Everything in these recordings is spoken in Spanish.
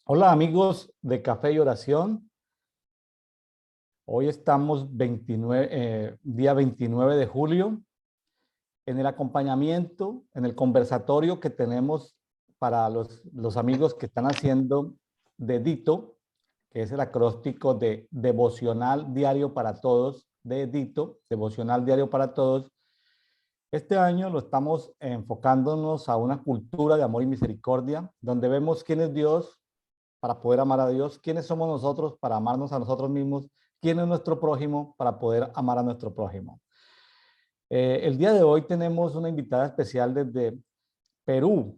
Hola amigos de Café y Oración. Hoy estamos día 29 de julio en el acompañamiento, en el conversatorio que tenemos para los amigos que están haciendo de DITO, que es el acróstico de Devocional Diario para Todos, de DITO, Devocional Diario para Todos. Este año lo estamos enfocándonos a una cultura de amor y misericordia, donde vemos quién es Dios para poder amar a Dios, quiénes somos nosotros para amarnos a nosotros mismos, quién es nuestro prójimo para poder amar a nuestro prójimo. El día de hoy tenemos una invitada especial desde Perú.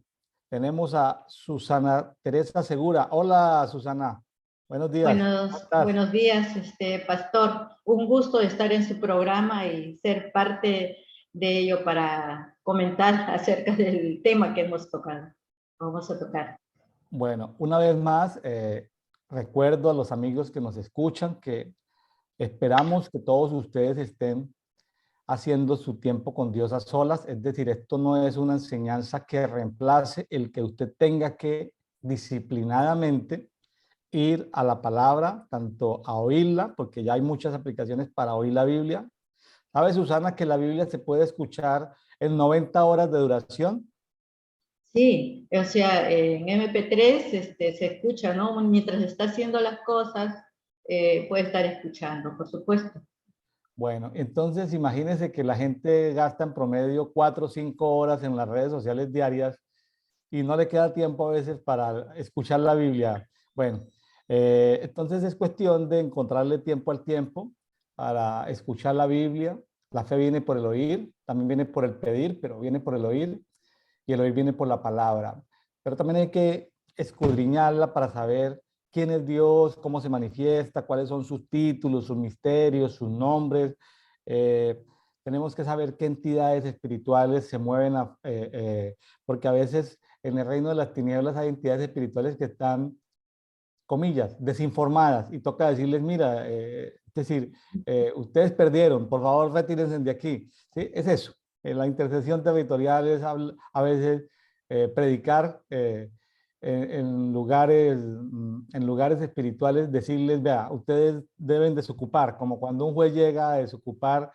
Tenemos a Susana Teresa Segura. Hola, Susana. Buenos días. ¿Cómo estás? Buenos días, Pastor. Un gusto estar en su programa y ser parte de ello para comentar acerca del tema que hemos tocado. Vamos a tocar. Bueno, una vez más, recuerdo a los amigos que nos escuchan que esperamos que todos ustedes estén haciendo su tiempo con Dios a solas, es decir, esto no es una enseñanza que reemplace el que usted tenga que disciplinadamente ir a la palabra, tanto a oírla, porque ya hay muchas aplicaciones para oír la Biblia. ¿Sabe, Susana, que la Biblia se puede escuchar en 90 horas de duración? Sí, o sea, en MP3 se escucha, ¿no? Mientras está haciendo las cosas, puede estar escuchando, por supuesto. Bueno, entonces imagínense que la gente gasta en promedio 4 o 5 horas en las redes sociales diarias y no le queda tiempo a veces para escuchar la Biblia. Bueno, entonces es cuestión de encontrarle tiempo al tiempo para escuchar la Biblia. La fe viene por el oír, también viene por el pedir, pero viene por el oír y el oír viene por la palabra. Pero también hay que escudriñarla para saber quién es Dios, cómo se manifiesta, cuáles son sus títulos, sus misterios, sus nombres. Tenemos que saber qué entidades espirituales se mueven, porque a veces en el reino de las tinieblas hay entidades espirituales que están, comillas, desinformadas y toca decirles, mira, es decir, ustedes perdieron, por favor retírense de aquí. ¿Sí? Es eso. La intercesión territorial es a veces predicar en lugares espirituales, decirles, vea, ustedes deben desocupar, como cuando un juez llega a desocupar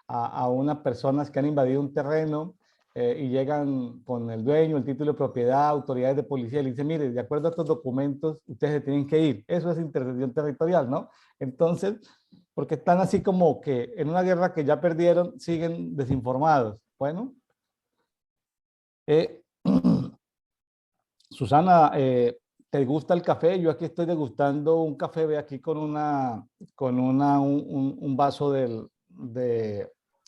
a unas personas que han invadido un terreno y llegan con el dueño, el título de propiedad, autoridades de policía, y le dicen, mire, de acuerdo a estos documentos, ustedes se tienen que ir. Eso es intercesión territorial, ¿no? Entonces, porque están así como que en una guerra que ya perdieron, siguen desinformados. Bueno, eh, Susana, ¿te gusta el café? Yo aquí estoy degustando un café, ve aquí con un vaso de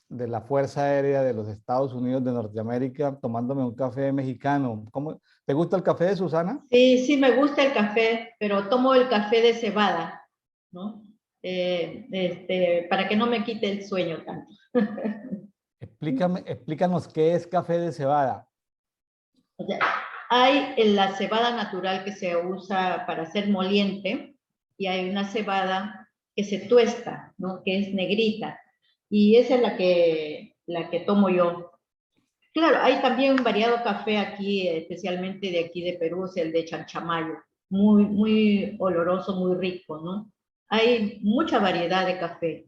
la Fuerza Aérea de los Estados Unidos de Norteamérica, tomándome un café mexicano. ¿Cómo, te gusta el café, Susana? Sí, sí me gusta el café, pero tomo el café de cebada, ¿no? Para que no me quite el sueño tanto. Explícanos qué es café de cebada. O sea, hay la cebada natural que se usa para hacer moliente y hay una cebada que se tuesta, ¿no? Que es negrita. Y esa es la que tomo yo. Claro, hay también un variado café aquí, especialmente de aquí de Perú, es el de Chanchamayo. Muy, muy oloroso, muy rico, ¿no? Hay mucha variedad de café.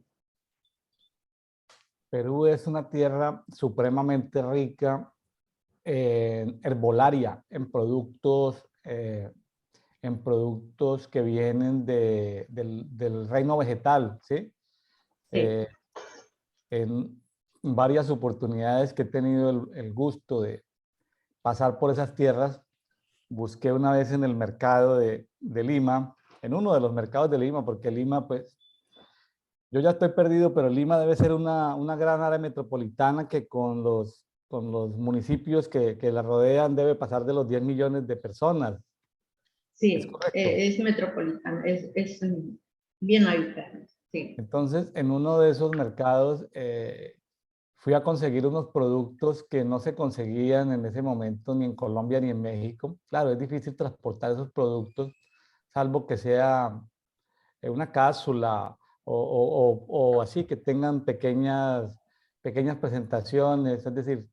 Perú es una tierra supremamente rica en herbolaria, en productos que vienen del reino vegetal, ¿sí? Sí. Eh, en varias oportunidades que he tenido el gusto de pasar por esas tierras, busqué una vez en el mercado de Lima, en uno de los mercados de Lima, porque Lima, pues, yo ya estoy perdido, pero Lima debe ser una gran área metropolitana que con los municipios que la rodean debe pasar de los 10 millones de personas. ¿Es Sí, correcto? es metropolitano, es bien habitado, sí. Entonces, en uno de esos mercados fui a conseguir unos productos que no se conseguían en ese momento ni en Colombia ni en México. Claro, es difícil transportar esos productos, salvo que sea una cápsula o así, que tengan pequeñas presentaciones. Es decir,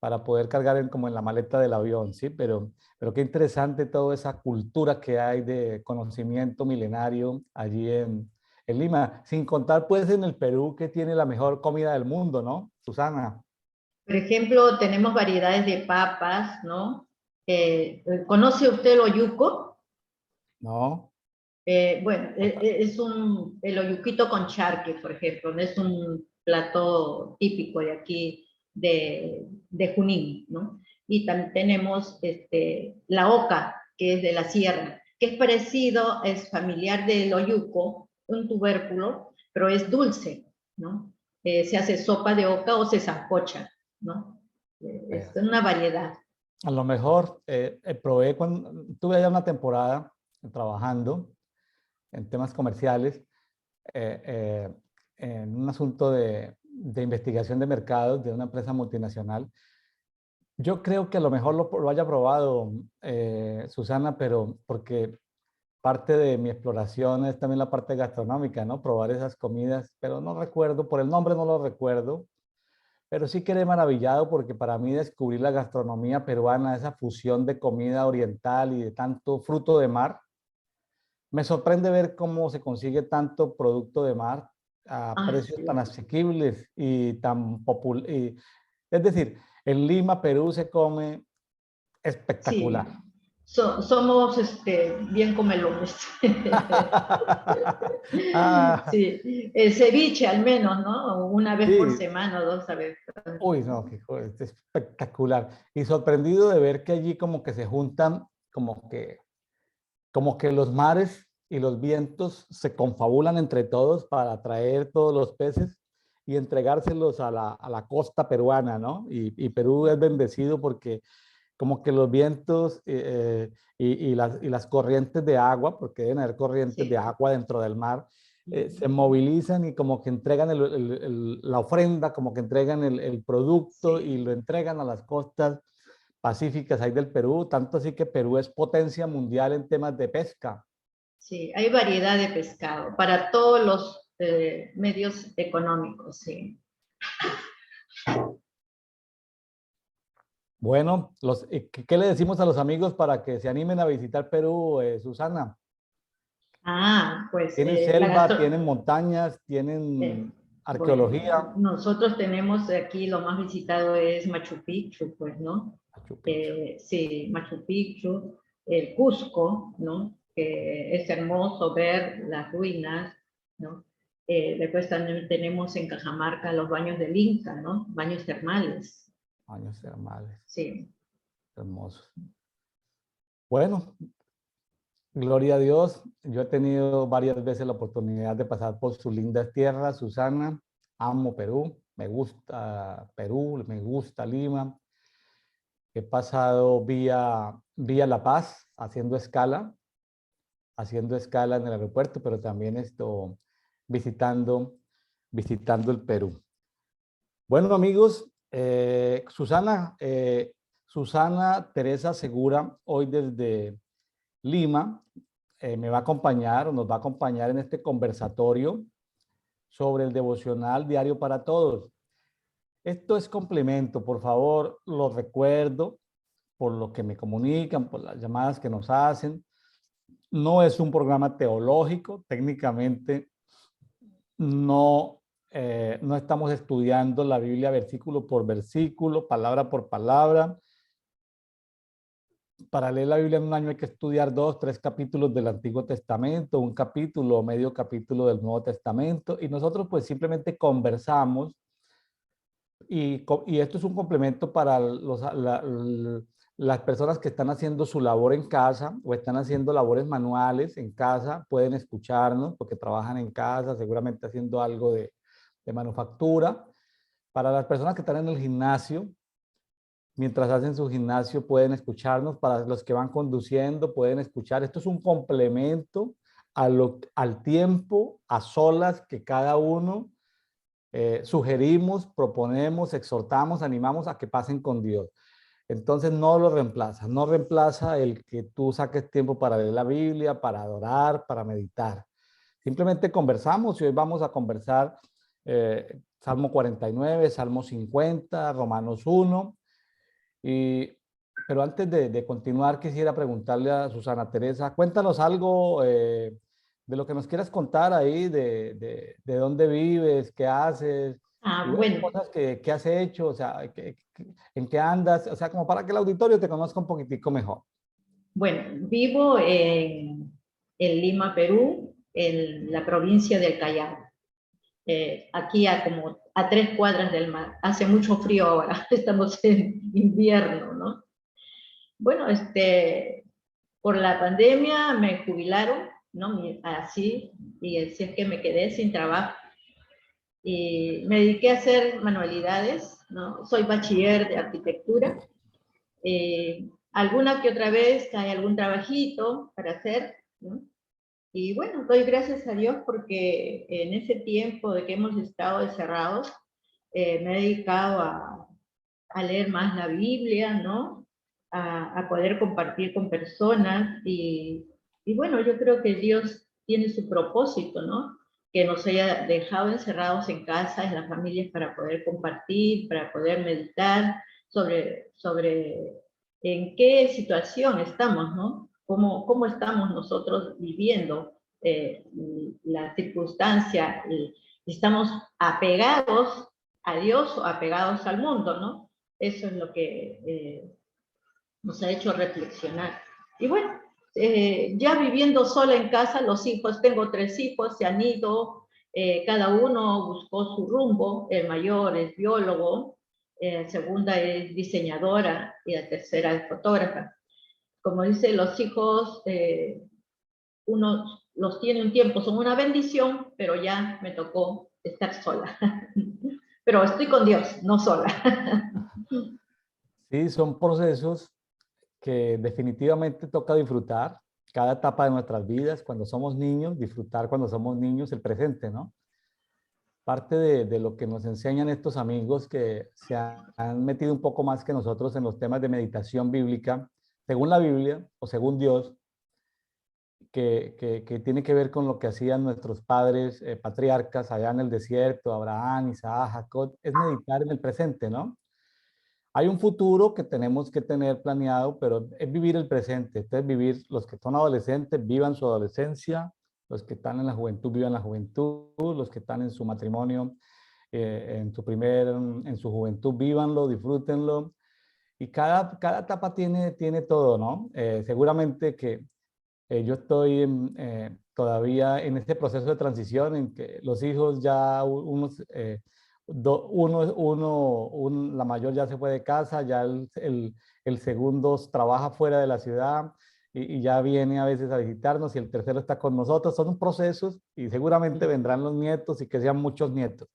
para poder cargar como en la maleta del avión, ¿sí? Pero qué interesante toda esa cultura que hay de conocimiento milenario allí en Lima, sin contar pues en el Perú que tiene la mejor comida del mundo, ¿no, Susana? Por ejemplo, tenemos variedades de papas, ¿no? ¿Conoce usted el oyuco? ¿No? Bueno, el oyuquito con charque, por ejemplo, ¿no? Es un plato típico de aquí, de Junín, ¿no? Y también tenemos la oca, que es de la sierra, que es parecido, es familiar del oyuco, un tubérculo, pero es dulce, ¿no? Se hace sopa de oca o se sancocha, ¿no? Es una variedad. A lo mejor probé cuando tuve allá una temporada trabajando en temas comerciales, eh, eh, en un asunto de investigación de mercados de una empresa multinacional. Yo creo que a lo mejor lo haya probado, Susana, pero porque parte de mi exploración es también la parte gastronómica, ¿no? Probar esas comidas, pero no recuerdo, por el nombre no lo recuerdo, pero sí quedé maravillado porque para mí descubrir la gastronomía peruana, esa fusión de comida oriental y de tanto fruto de mar, me sorprende ver cómo se consigue tanto producto de mar a Ah, precios tan sí. asequibles y tan populares. Es decir, en Lima, Perú, se come espectacular. Sí, somos bien comelones. Ah, Sí, el ceviche al menos, ¿no? Una vez por sí, semana o dos a veces. uy, no, qué es espectacular. Y sorprendido de ver que allí como que se juntan, como que los mares y los vientos se confabulan entre todos para atraer todos los peces y entregárselos a la costa peruana, ¿no? Y Perú es bendecido porque como que los vientos y las corrientes de agua, porque deben haber corrientes de Sí, agua dentro del mar, se movilizan y como que entregan la ofrenda, como que entregan el producto y sí, lo entregan a las costas pacíficas ahí del Perú, tanto así que Perú es potencia mundial en temas de pesca. sí. Hay variedad de pescado para todos los medios económicos, sí. Bueno, ¿qué le decimos a los amigos para que se animen a visitar Perú, Susana? Ah, pues Tienen la selva, gastro... tienen montañas, eh, tienen bueno, arqueología. nosotros tenemos aquí lo más visitado es Machu Picchu, pues, ¿no? Machu Picchu. Sí, Machu Picchu, el Cusco, ¿no? Que es hermoso ver las ruinas, ¿no? Después también tenemos en Cajamarca los baños del Inca, ¿no? Baños termales, Años termales, sí. hermosos. Bueno, gloria a Dios. Yo he tenido varias veces la oportunidad de pasar por sus lindas tierras, Susana. Amo Perú, me gusta Perú, me gusta Lima. He pasado vía La Paz, haciendo escala en el aeropuerto, pero también visitando, visitando el Perú. Bueno, amigos, Susana Teresa Segura, hoy desde Lima, me va a acompañar o nos va a acompañar en este conversatorio sobre el devocional diario para todos. Esto es complemento, por favor, lo recuerdo por lo que me comunican, por las llamadas que nos hacen. No es un programa teológico, técnicamente no estamos estudiando la Biblia versículo por versículo, palabra por palabra. Para leer la Biblia en un año hay que estudiar 2, 3 capítulos del Antiguo Testamento, un capítulo o medio capítulo del Nuevo Testamento, y nosotros pues simplemente conversamos y esto es un complemento para las personas que están haciendo su labor en casa o están haciendo labores manuales en casa, pueden escucharnos porque trabajan en casa, seguramente haciendo algo de manufactura. Para las personas que están en el gimnasio, mientras hacen su gimnasio pueden escucharnos, para los que van conduciendo pueden escuchar. Esto es un complemento al tiempo, a solas que cada uno sugerimos, proponemos, exhortamos, animamos a que pasen con Dios. Entonces no lo reemplaza, no reemplaza el que tú saques tiempo para leer la Biblia, para adorar, para meditar. Simplemente conversamos y hoy vamos a conversar Salmo 49, Salmo 50, Romanos 1. Y, pero antes de continuar, quisiera preguntarle a Susana Teresa, cuéntanos algo de lo que nos quieras contar ahí, de dónde vives, qué haces, y Ah, bueno, bueno, cosas que has hecho, o sea, en qué andas, o sea, como para que el auditorio te conozca un poquitico mejor. bueno, vivo en Lima, Perú, en la provincia del Callao. Aquí a como a 3 cuadras del mar. Hace mucho frío ahora, estamos en invierno, ¿no? Bueno, por la pandemia me jubilaron, ¿no? Así, y así es que me quedé sin trabajo. Y me dediqué a hacer manualidades, ¿no? Soy bachiller de arquitectura. Alguna que otra vez hay algún trabajito para hacer, ¿no? Y bueno, doy gracias a Dios porque en ese tiempo de que hemos estado encerrados, me he dedicado a leer más la Biblia, ¿no? A poder compartir con personas y bueno, yo creo que Dios tiene su propósito, ¿no? Que nos haya dejado encerrados en casa, en las familias, para poder compartir, para poder meditar sobre en qué situación estamos, ¿no? Cómo estamos nosotros viviendo la circunstancia, estamos apegados a Dios o apegados al mundo, ¿no? Eso es lo que nos ha hecho reflexionar. Y bueno, ya viviendo sola en casa, los hijos, tengo 3 hijos, se han ido, cada uno buscó su rumbo, el mayor es biólogo, la segunda es diseñadora y la tercera es fotógrafa. Como dice, los hijos, uno los tiene un tiempo, son una bendición, pero ya me tocó estar sola. Pero estoy con Dios, no sola. Sí, son procesos que definitivamente toca disfrutar cada etapa de nuestras vidas, cuando somos niños, disfrutar cuando somos niños el presente, ¿no? Parte de lo que nos enseñan estos amigos que se han metido un poco más que nosotros en los temas de meditación bíblica, según la Biblia o según Dios, que tiene que ver con lo que hacían nuestros padres patriarcas allá en el desierto, Abraham, Isaac, Jacob, es meditar en el presente, ¿no? Hay un futuro que tenemos que tener planeado, pero es vivir el presente. Entonces, vivir, los que son adolescentes, vivan su adolescencia, los que están en la juventud, vivan la juventud, los que están en su matrimonio, en su juventud, vívanlo, disfrútenlo. Y cada etapa tiene todo, ¿no? Seguramente que yo estoy todavía en este proceso de transición en que los hijos ya, unos, la mayor ya se fue de casa, ya el segundo trabaja fuera de la ciudad y ya viene a veces a visitarnos y el tercero está con nosotros. Son procesos y seguramente vendrán los nietos y que sean muchos nietos.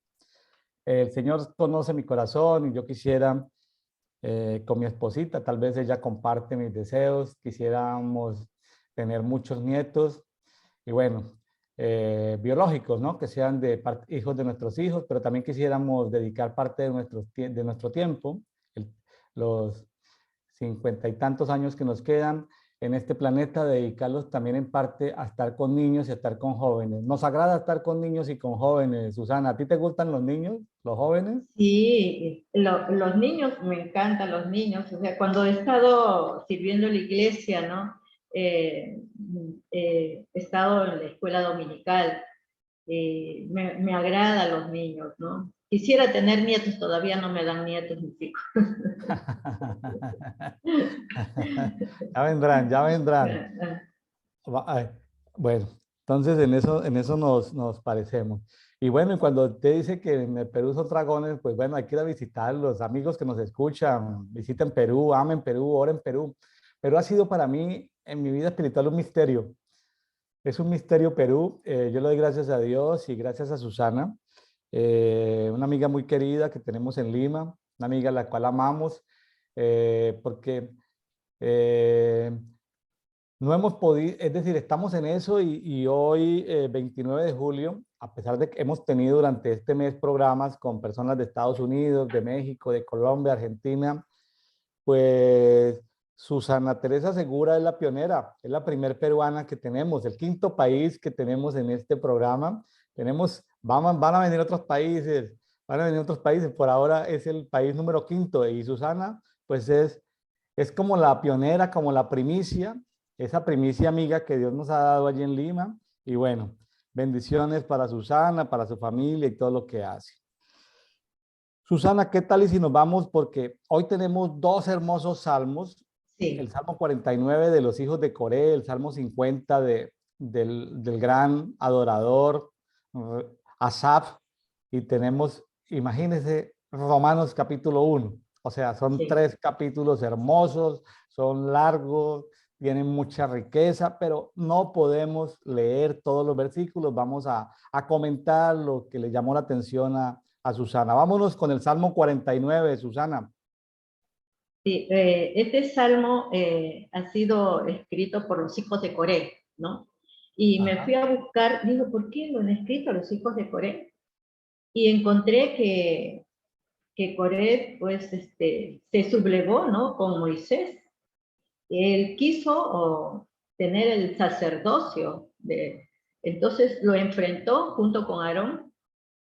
El Señor conoce mi corazón y yo quisiera con mi esposita, tal vez ella comparte mis deseos, quisiéramos tener muchos nietos y bueno, biológicos, ¿no? Que sean hijos de nuestros hijos, pero también quisiéramos dedicar parte de nuestro tiempo, los 50 y tantos años que nos quedan en este planeta, dedicarlos también en parte a estar con niños y a estar con jóvenes. Nos agrada estar con niños y con jóvenes. Susana, ¿a ti te gustan los niños, los jóvenes? Sí, los niños, me encantan los niños. O sea, cuando he estado sirviendo en la iglesia, ¿no? He estado en la escuela dominical. Me agrada los niños, ¿no? Quisiera tener nietos, todavía no me dan nietos mis hijos. Ya vendrán, ya vendrán. Ay, bueno, entonces en eso nos parecemos. Y bueno, y cuando te dice que en el Perú son dragones, pues bueno, hay que ir a visitarlos, amigos que nos escuchan, visiten Perú, amen Perú, oren Perú. Perú ha sido para mí en mi vida espiritual un misterio. Es un misterio Perú. Yo le doy gracias a Dios y gracias a Susana, una amiga muy querida que tenemos en Lima, una amiga a la cual amamos, porque eh, no hemos podido, es decir, estamos en eso y hoy, 29 de julio, a pesar de que hemos tenido durante este mes programas con personas de Estados Unidos, de México, de Colombia, Argentina, pues Susana Teresa Segura es la pionera, es la primer peruana que tenemos, el quinto país que tenemos en este programa. Van a venir otros países, van a venir otros países, por ahora es el país número quinto y Susana pues es como la pionera, como la primicia, esa primicia amiga que Dios nos ha dado allí en Lima. Y bueno, bendiciones para Susana, para su familia y todo lo que hace. Susana, ¿qué tal y si nos vamos? Porque hoy tenemos dos hermosos salmos, el Sí, Salmo 49 de los hijos de Coré, el Salmo 50 del gran adorador Asaf, y tenemos, imagínense, Romanos capítulo 1. O sea, son sí. tres capítulos hermosos, son largos, tienen mucha riqueza, pero no podemos leer todos los versículos. Vamos a comentar lo que le llamó la atención a Susana. Vámonos con el Salmo 49, Susana. Sí, este salmo ha sido escrito por los hijos de Coré, ¿no? Y me fui Ajá. a buscar, digo, ¿por qué lo han escrito los hijos de Coré? Y encontré que Coré, pues, se sublevó, ¿no? Con Moisés. Él quiso tener el sacerdocio, entonces lo enfrentó junto con Aarón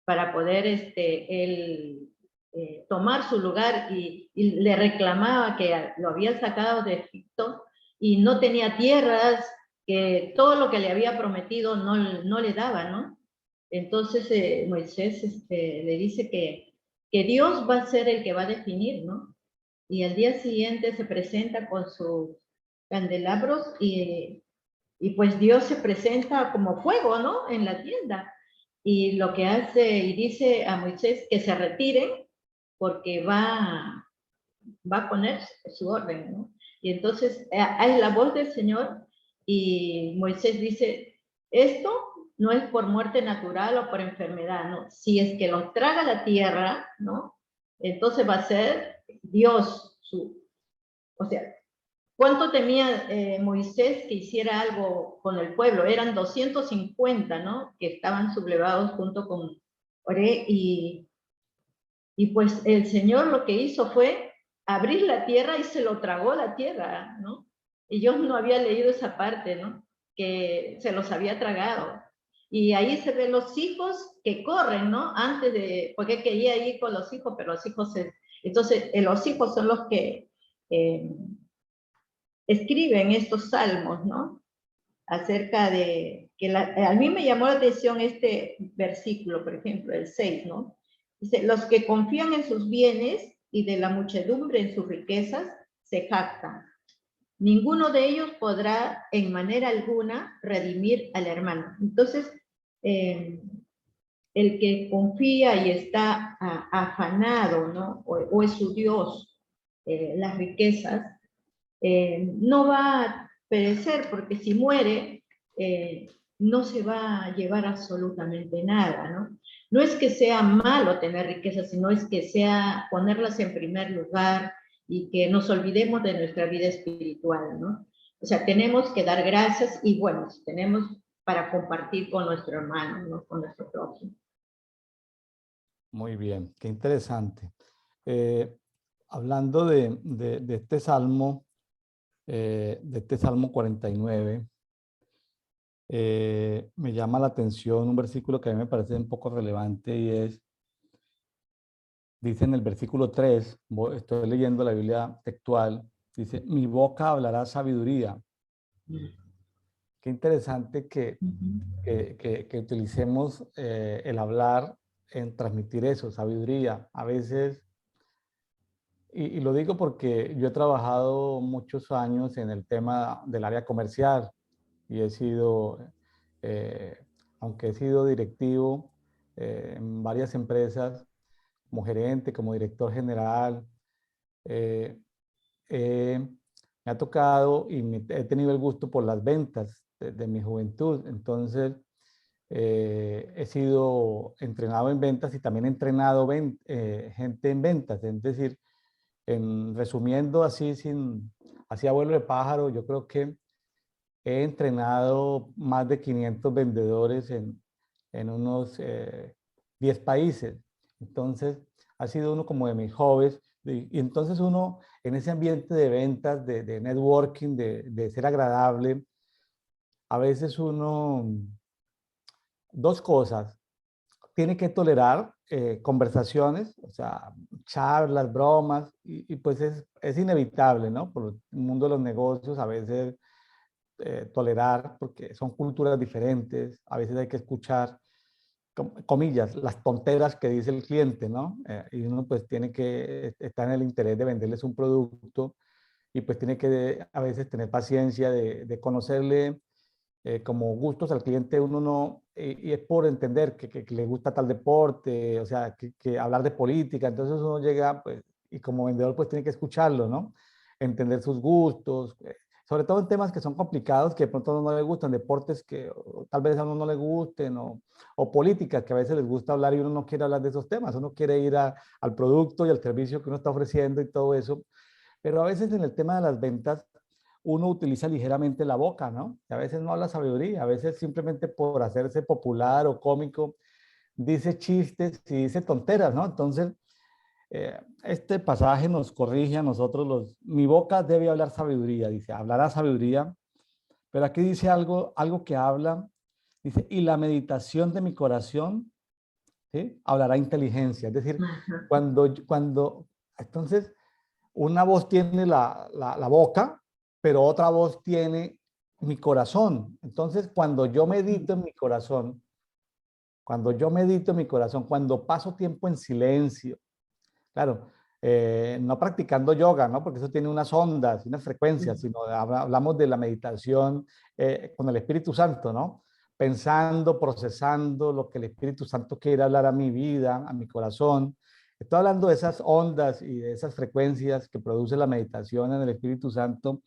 para poder él tomar su lugar y le reclamaba que lo había sacado de Egipto y no tenía tierras, que todo lo que le había prometido no le daba, ¿no? Entonces Moisés le dice que Dios va a ser el que va a definir, ¿no? Y al día siguiente se presenta con sus candelabros y pues Dios se presenta como fuego, ¿no? En la tienda. Y lo que hace y dice a Moisés que se retire porque va a poner su orden, ¿no? Y entonces hay la voz del Señor y Moisés dice, esto no es por muerte natural o por enfermedad, ¿no? Si es que los traga la tierra, ¿no? Entonces va a ser Dios o sea, ¿cuánto temía Moisés que hiciera algo con el pueblo? Eran 250, ¿no? Que estaban sublevados junto con Oré y pues el Señor lo que hizo fue abrir la tierra y se lo tragó la tierra, ¿no? Y yo no había leído esa parte, ¿no? Que se los había tragado. Y ahí se ven los hijos que corren, ¿no? Antes de, porque quería ir con los hijos, pero los hijos entonces los hijos son los que eh, escriben estos salmos, ¿no? Acerca de que a mí me llamó la atención este versículo, por ejemplo, el 6, ¿no? Dice, los que confían en sus bienes y de la muchedumbre en sus riquezas se jactan. Ninguno de ellos podrá en manera alguna redimir al hermano. Entonces, el que confía y está afanado, ¿no? O es su Dios, las riquezas, no va a perecer porque si muere, no se va a llevar absolutamente nada, ¿no? No es que sea malo tener riqueza, sino es que sea ponerlas en primer lugar y que nos olvidemos de nuestra vida espiritual, ¿no? O sea, tenemos que dar gracias y bueno, tenemos para compartir con nuestro hermano, ¿no? Con nuestro prójimo. Muy bien, qué interesante. Eh, hablando de de este Salmo 49, me llama la atención un versículo que a mí me parece un poco relevante y dice en el versículo 3, estoy leyendo la Biblia textual, dice, mi boca hablará sabiduría. Qué interesante que utilicemos el hablar en transmitir eso, sabiduría. A veces, y lo digo porque yo he trabajado muchos años en el tema del área comercial y he sido, eh, aunque he sido directivo en varias empresas, como gerente, como director general, eh, eh, me ha tocado y he tenido el gusto por las ventas de mi juventud. Entonces, he sido entrenado en ventas y también he entrenado gente en ventas. Es decir, resumiendo así, así a vuelo de pájaro, yo creo que he entrenado más de 500 vendedores en unos 10 países. Entonces, ha sido uno como de mis hobbies. Y entonces uno, en ese ambiente de ventas, de networking, de ser agradable, a veces uno, dos cosas. tiene que tolerar conversaciones, o sea, charlas, bromas, y pues es inevitable, ¿no? Por el mundo de los negocios, a veces tolerar, porque son culturas diferentes, a veces hay que escuchar, comillas, las tonteras que dice el cliente, ¿no? Y uno pues tiene que estar en el interés de venderles un producto y pues tiene que a veces tener paciencia de conocerle como gustos al cliente, uno no, y es por entender que le gusta tal deporte, o sea, que hablar de política, entonces uno llega, pues, y como vendedor, pues tiene que escucharlo, ¿no? Entender sus gustos, sobre todo en temas que son complicados, que de pronto a uno no le gustan, deportes que tal vez a uno no le gusten, o política, que a veces les gusta hablar y uno no quiere hablar de esos temas, uno quiere ir al producto y al servicio que uno está ofreciendo y todo eso, pero a veces en el tema de las ventas, uno utiliza ligeramente la boca, ¿no? Y a veces no habla sabiduría, a veces simplemente por hacerse popular o cómico, dice chistes y dice tonteras, ¿no? Entonces, este pasaje nos corrige a nosotros mi boca debe hablar sabiduría, dice, hablará sabiduría, pero aquí dice algo que habla, dice, y la meditación de mi corazón, ¿sí? Hablará inteligencia, es decir, Ajá. entonces, una voz tiene la boca, pero otra voz tiene mi corazón. Entonces, cuando yo medito en mi corazón, cuando paso tiempo en silencio, claro, no practicando yoga, ¿no? Porque eso tiene unas ondas y unas frecuencias, sino hablamos de la meditación con el Espíritu Santo, ¿no? Pensando, procesando lo que el Espíritu Santo quiere hablar a mi vida, a mi corazón. Estoy hablando de esas ondas y de esas frecuencias que produce la meditación en el Espíritu Santo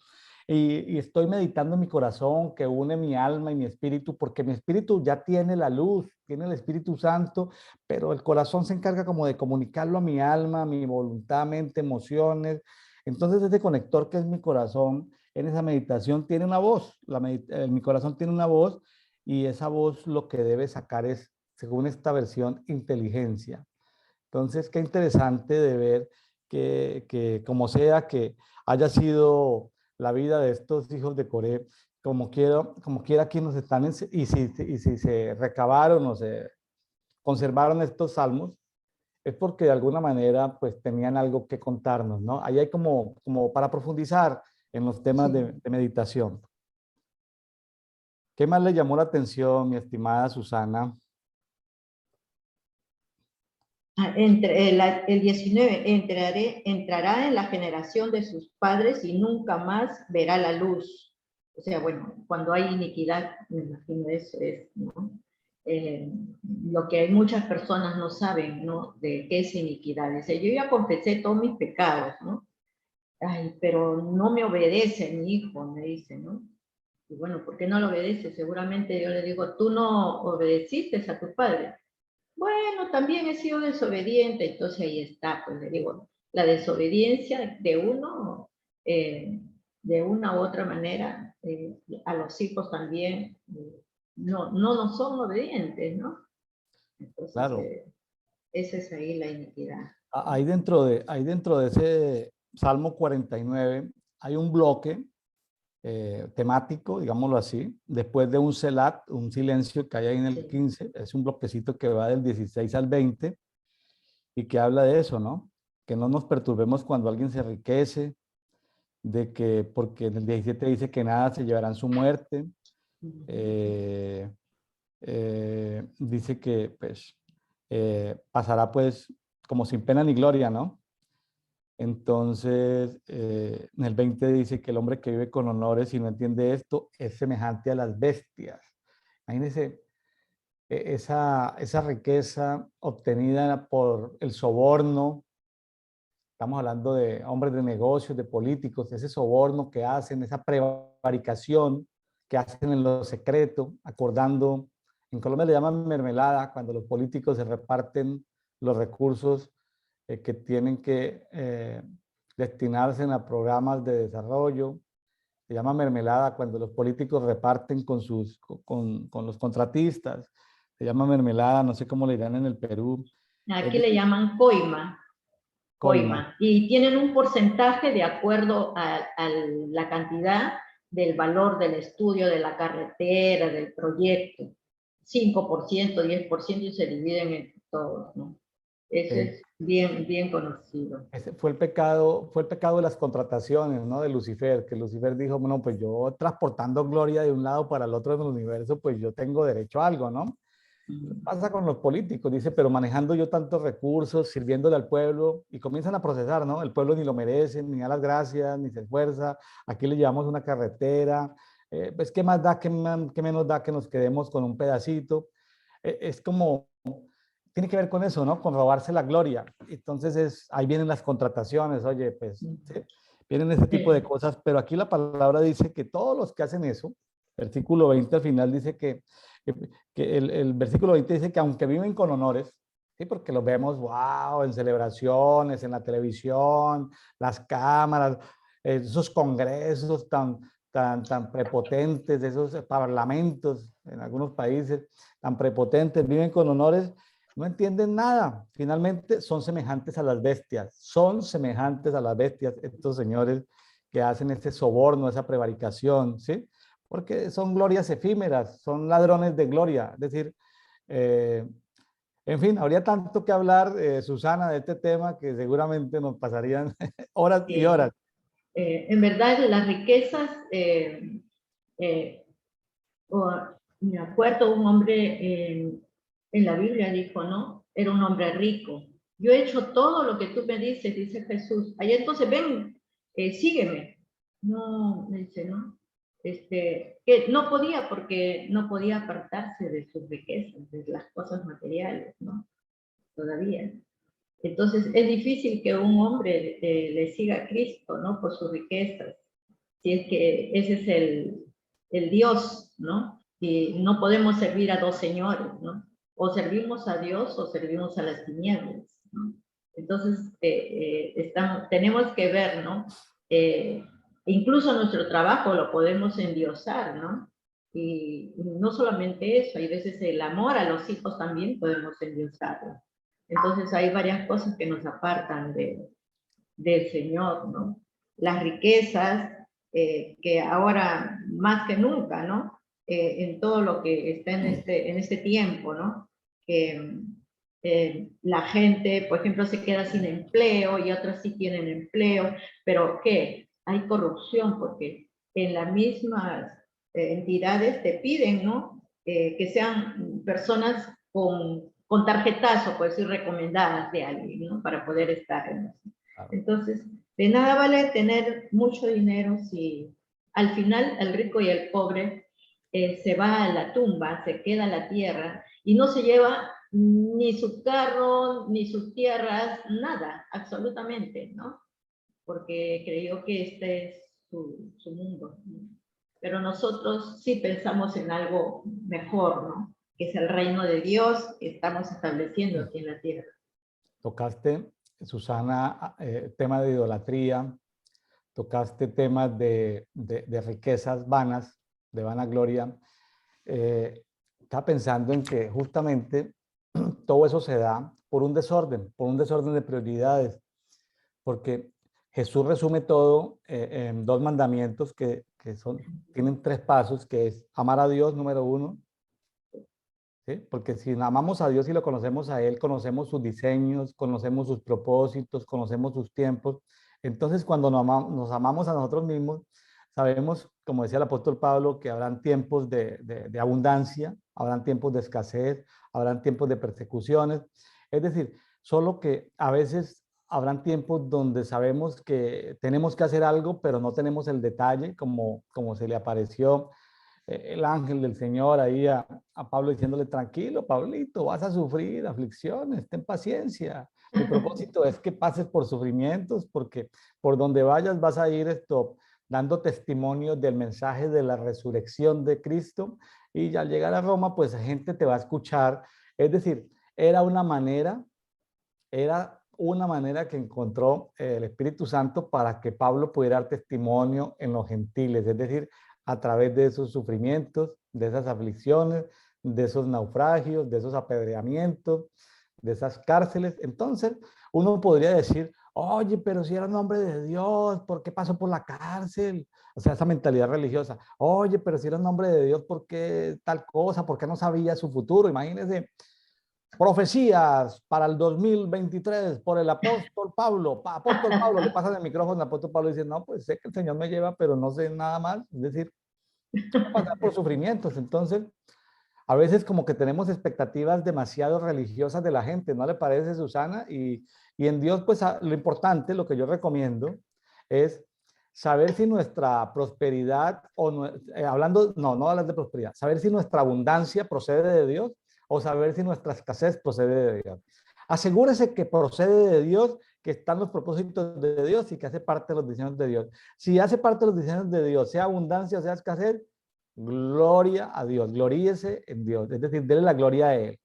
y estoy meditando en mi corazón que une mi alma y mi espíritu, porque mi espíritu ya tiene la luz, tiene el Espíritu Santo, pero el corazón se encarga como de comunicarlo a mi alma, a mi voluntad, mente, emociones. Entonces ese conector que es mi corazón, en esa meditación tiene una voz, mi corazón tiene una voz y esa voz lo que debe sacar es, según esta versión, inteligencia. Entonces, qué interesante de ver que como sea que haya sido la vida de estos hijos de Coré, como quiera aquí nos están, y si se recabaron o se conservaron estos salmos, es porque de alguna manera pues tenían algo que contarnos, ¿no? Ahí hay como para profundizar en los temas Sí. de meditación. ¿Qué más le llamó la atención, mi estimada Susana? El 19, entrará en la generación de sus padres y nunca más verá la luz. O sea, bueno, cuando hay iniquidad, me imagino eso es, ¿no? Eh, lo que muchas personas no saben, ¿no? De qué es iniquidad. Dice, yo ya confesé todos mis pecados, ¿no? Ay, pero no me obedece mi hijo, me dice, ¿no? Y bueno, ¿por qué no lo obedece? Seguramente yo le digo, tú no obedeciste a tu padre. Bueno, también he sido desobediente, entonces ahí está, pues le digo, la desobediencia de uno, de una u otra manera, a los hijos también, no son obedientes, ¿no? Entonces, Claro, esa es ahí la iniquidad. ahí dentro de ese Salmo 49 hay un bloque temático, digámoslo así, después de un selat, un silencio que hay ahí en el Sí. 15, es un bloquecito que va del 16 al 20 y que habla de eso, ¿no? Que no nos perturbemos cuando alguien se enriquece, de que, porque en el 17 dice que nada se llevarán su muerte, eh, dice que pues pasará pues como sin pena ni gloria, ¿no? Entonces, en el 20 dice que el hombre que vive con honores y no entiende esto es semejante a las bestias. Imagínense esa riqueza obtenida por el soborno. Estamos hablando de hombres de negocios, de políticos, ese soborno que hacen, esa prevaricación que hacen en lo secreto, acordando. En Colombia le llaman mermelada cuando los políticos se reparten los recursos que tienen que destinarse a programas de desarrollo. Se llama mermelada cuando los políticos reparten con los contratistas. Se llama mermelada, no sé cómo le dirán en el Perú. Es Aquí le decir, llaman coima, coima. coima, y tienen un porcentaje de acuerdo a la cantidad del valor del estudio, de la carretera, del proyecto. 5%, 10% y se dividen entre todos, ¿no? Ese Sí. es bien, bien conocido. Ese fue el pecado de las contrataciones, ¿no? De Lucifer, que Lucifer dijo, bueno, pues yo transportando gloria de un lado para el otro del universo, pues yo tengo derecho a algo, ¿no? Pasa con los políticos, dice, pero manejando yo tantos recursos, sirviéndole al pueblo, y comienzan a procesar, ¿no? El pueblo ni lo merece, ni da las gracias, ni se esfuerza, aquí le llevamos una carretera, pues qué más da, qué menos da que nos quedemos con un pedacito. Es como, tiene que ver con eso, ¿no? Con robarse la gloria. Entonces ahí vienen las contrataciones, oye, pues, ¿sí? Vienen ese tipo de cosas, pero aquí la palabra dice que todos los que hacen eso, versículo 20 al final dice que, que el versículo 20 dice que aunque viven con honores, ¿sí? Porque los vemos, wow, en celebraciones, en la televisión, las cámaras, esos congresos tan prepotentes, esos parlamentos en algunos países tan prepotentes, viven con honores, no entienden nada. Finalmente son semejantes a las bestias, son semejantes a las bestias estos señores que hacen este soborno, esa prevaricación, ¿sí? Porque son glorias efímeras, son ladrones de gloria. Es decir, eh, en fin, habría tanto que hablar, Susana, de este tema que seguramente nos pasarían horas y horas. En verdad, las riquezas, eh, me acuerdo un hombre en la Biblia dijo, ¿no? Era un hombre rico. Yo he hecho todo lo que tú me dices, dice Jesús. Allá entonces ven, sígueme. No, me dice, ¿no? Que no podía porque no podía apartarse de sus riquezas, de las cosas materiales, ¿no? Todavía. Entonces es difícil que un hombre le siga a Cristo, ¿no? Por sus riquezas. Si es que ese es el Dios, ¿no? Y no podemos servir a dos señores, ¿no? O servimos a Dios o servimos a las tinieblas, ¿no? Entonces, tenemos que ver, ¿no? Incluso nuestro trabajo lo podemos endiosar, ¿no? Y no solamente eso, hay veces el amor a los hijos también podemos endiosarlo. Entonces hay varias cosas que nos apartan del Señor, ¿no? Las riquezas, que ahora más que nunca, ¿no? En todo lo que está en este tiempo, ¿no? Que la gente, por ejemplo, se queda sin empleo y otras sí tienen empleo, pero ¿qué? Hay corrupción porque en las mismas entidades te piden, ¿no? Que sean personas con tarjetazo, por decir, recomendadas de alguien, ¿no? Para poder estar en eso. Entonces, de nada vale tener mucho dinero si al final el rico y el pobre se va a la tumba, se queda en la tierra y no se lleva ni su carro, ni sus tierras, nada, absolutamente, ¿no? Porque creyó que este es su mundo, ¿no? Pero nosotros sí pensamos en algo mejor, ¿no? Que es el reino de Dios que estamos estableciendo aquí en la tierra. Tocaste, Susana, tema de idolatría, tocaste temas de riquezas vanas, de vanagloria. Estaba pensando en que justamente todo eso se da por un desorden de prioridades, porque Jesús resume todo en dos mandamientos que tienen tres pasos, que es amar a Dios, número uno, ¿sí? Porque si amamos a Dios y lo conocemos a Él, conocemos sus diseños, conocemos sus propósitos, conocemos sus tiempos. Entonces, cuando nos amamos a nosotros mismos, sabemos, como decía el apóstol Pablo, que habrán tiempos de abundancia, habrán tiempos de escasez, habrán tiempos de persecuciones. Es decir, solo que a veces habrán tiempos donde sabemos que tenemos que hacer algo, pero no tenemos el detalle, como se le apareció el ángel del Señor ahí a Pablo diciéndole, tranquilo, Pablito, vas a sufrir aflicciones, ten paciencia. Mi propósito es que pases por sufrimientos porque por donde vayas vas a ir dando testimonio del mensaje de la resurrección de Cristo y al llegar a Roma, pues la gente te va a escuchar. Es decir, era una manera que encontró el Espíritu Santo para que Pablo pudiera dar testimonio en los gentiles, es decir, a través de esos sufrimientos, de esas aflicciones, de esos naufragios, de esos apedreamientos, de esas cárceles. Entonces, uno podría decir, oye, pero si era un hombre de Dios, ¿por qué pasó por la cárcel? O sea, esa mentalidad religiosa. Oye, pero si era un hombre de Dios, ¿por qué tal cosa? ¿Por qué no sabía su futuro? Imagínense, profecías para el 2023 por el apóstol Pablo. Apóstol Pablo, le pasan el micrófono al apóstol Pablo y dice, no, pues sé que el Señor me lleva, pero no sé nada más. Es decir, pasar por sufrimientos. Entonces, a veces como que tenemos expectativas demasiado religiosas de la gente, ¿no le parece, Susana? Y en Dios, pues lo importante, lo que yo recomiendo es saber si nuestra prosperidad, hablando, no hablar de prosperidad, saber si nuestra abundancia procede de Dios o saber si nuestra escasez procede de Dios. Asegúrese que procede de Dios, que están los propósitos de Dios y que hace parte de los diseños de Dios. Si hace parte de los diseños de Dios, sea abundancia o sea escasez, gloria a Dios, gloríese en Dios, es decir, déle la gloria a Él.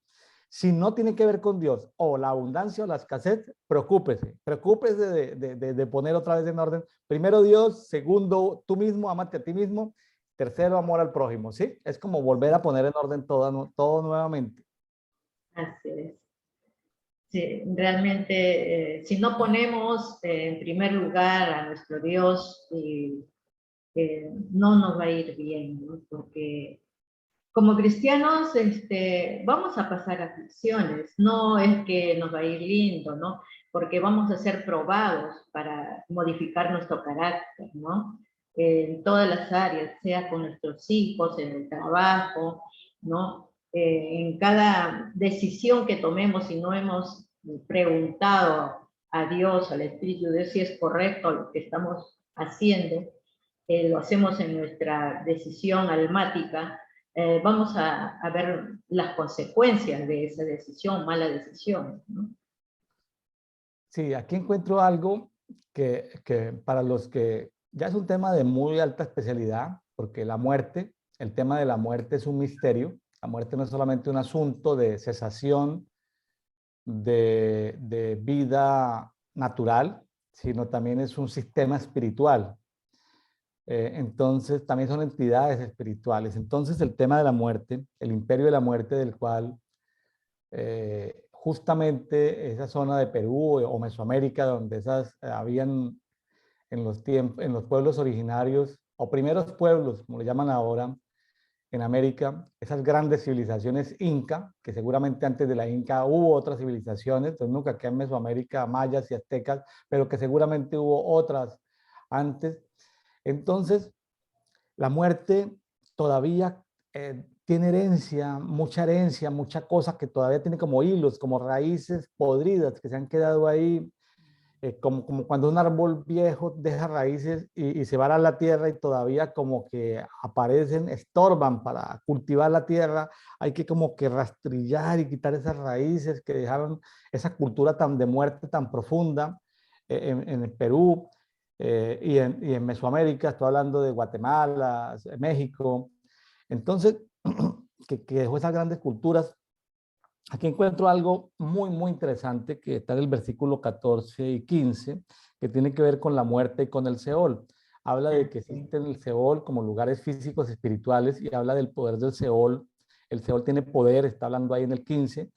Si no tiene que ver con Dios, o la abundancia o la escasez, preocúpese de poner otra vez en orden. Primero Dios, segundo tú mismo, amate a ti mismo, tercero amor al prójimo, ¿sí? Es como volver a poner en orden todo nuevamente. Así es. Sí, realmente, si no ponemos en primer lugar a nuestro Dios, no nos va a ir bien, ¿no? Porque como cristianos vamos a pasar aflicciones, no es que nos va a ir lindo, ¿no? Porque vamos a ser probados para modificar nuestro carácter, ¿no? En todas las áreas, sea con nuestros hijos, en el trabajo, ¿no? En cada decisión que tomemos, si no hemos preguntado a Dios, al Espíritu de Dios, si es correcto lo que estamos haciendo, lo hacemos en nuestra decisión almática, vamos a ver las consecuencias de esa decisión, mala decisión, ¿no? Sí, aquí encuentro algo que para los que ya es un tema de muy alta especialidad, porque la muerte, el tema de la muerte es un misterio. La muerte no es solamente un asunto de cesación de vida natural, sino también es un sistema espiritual. Entonces, también son entidades espirituales. Entonces, el tema de la muerte, el imperio de la muerte del cual justamente esa zona de Perú o Mesoamérica, donde esas habían en los pueblos originarios o primeros pueblos, como le llaman ahora, en América, esas grandes civilizaciones inca, que seguramente antes de la inca hubo otras civilizaciones, entonces nunca aquí en Mesoamérica, mayas y aztecas, pero que seguramente hubo otras antes. Entonces, la muerte todavía tiene herencia, mucha cosa que todavía tiene como hilos, como raíces podridas que se han quedado ahí, como cuando un árbol viejo deja raíces y se va a la tierra y todavía como que aparecen, estorban para cultivar la tierra, hay que como que rastrillar y quitar esas raíces que dejaron esa cultura tan de muerte tan profunda en el Perú y en Mesoamérica, estoy hablando de Guatemala, México. Entonces, que dejó esas grandes culturas. Aquí encuentro algo muy interesante que está en el versículo 14 y 15, que tiene que ver con la muerte y con el Seol. Habla de que existe en el Seol como lugares físicos espirituales y habla del poder del Seol. El Seol tiene poder, está hablando ahí en el 15.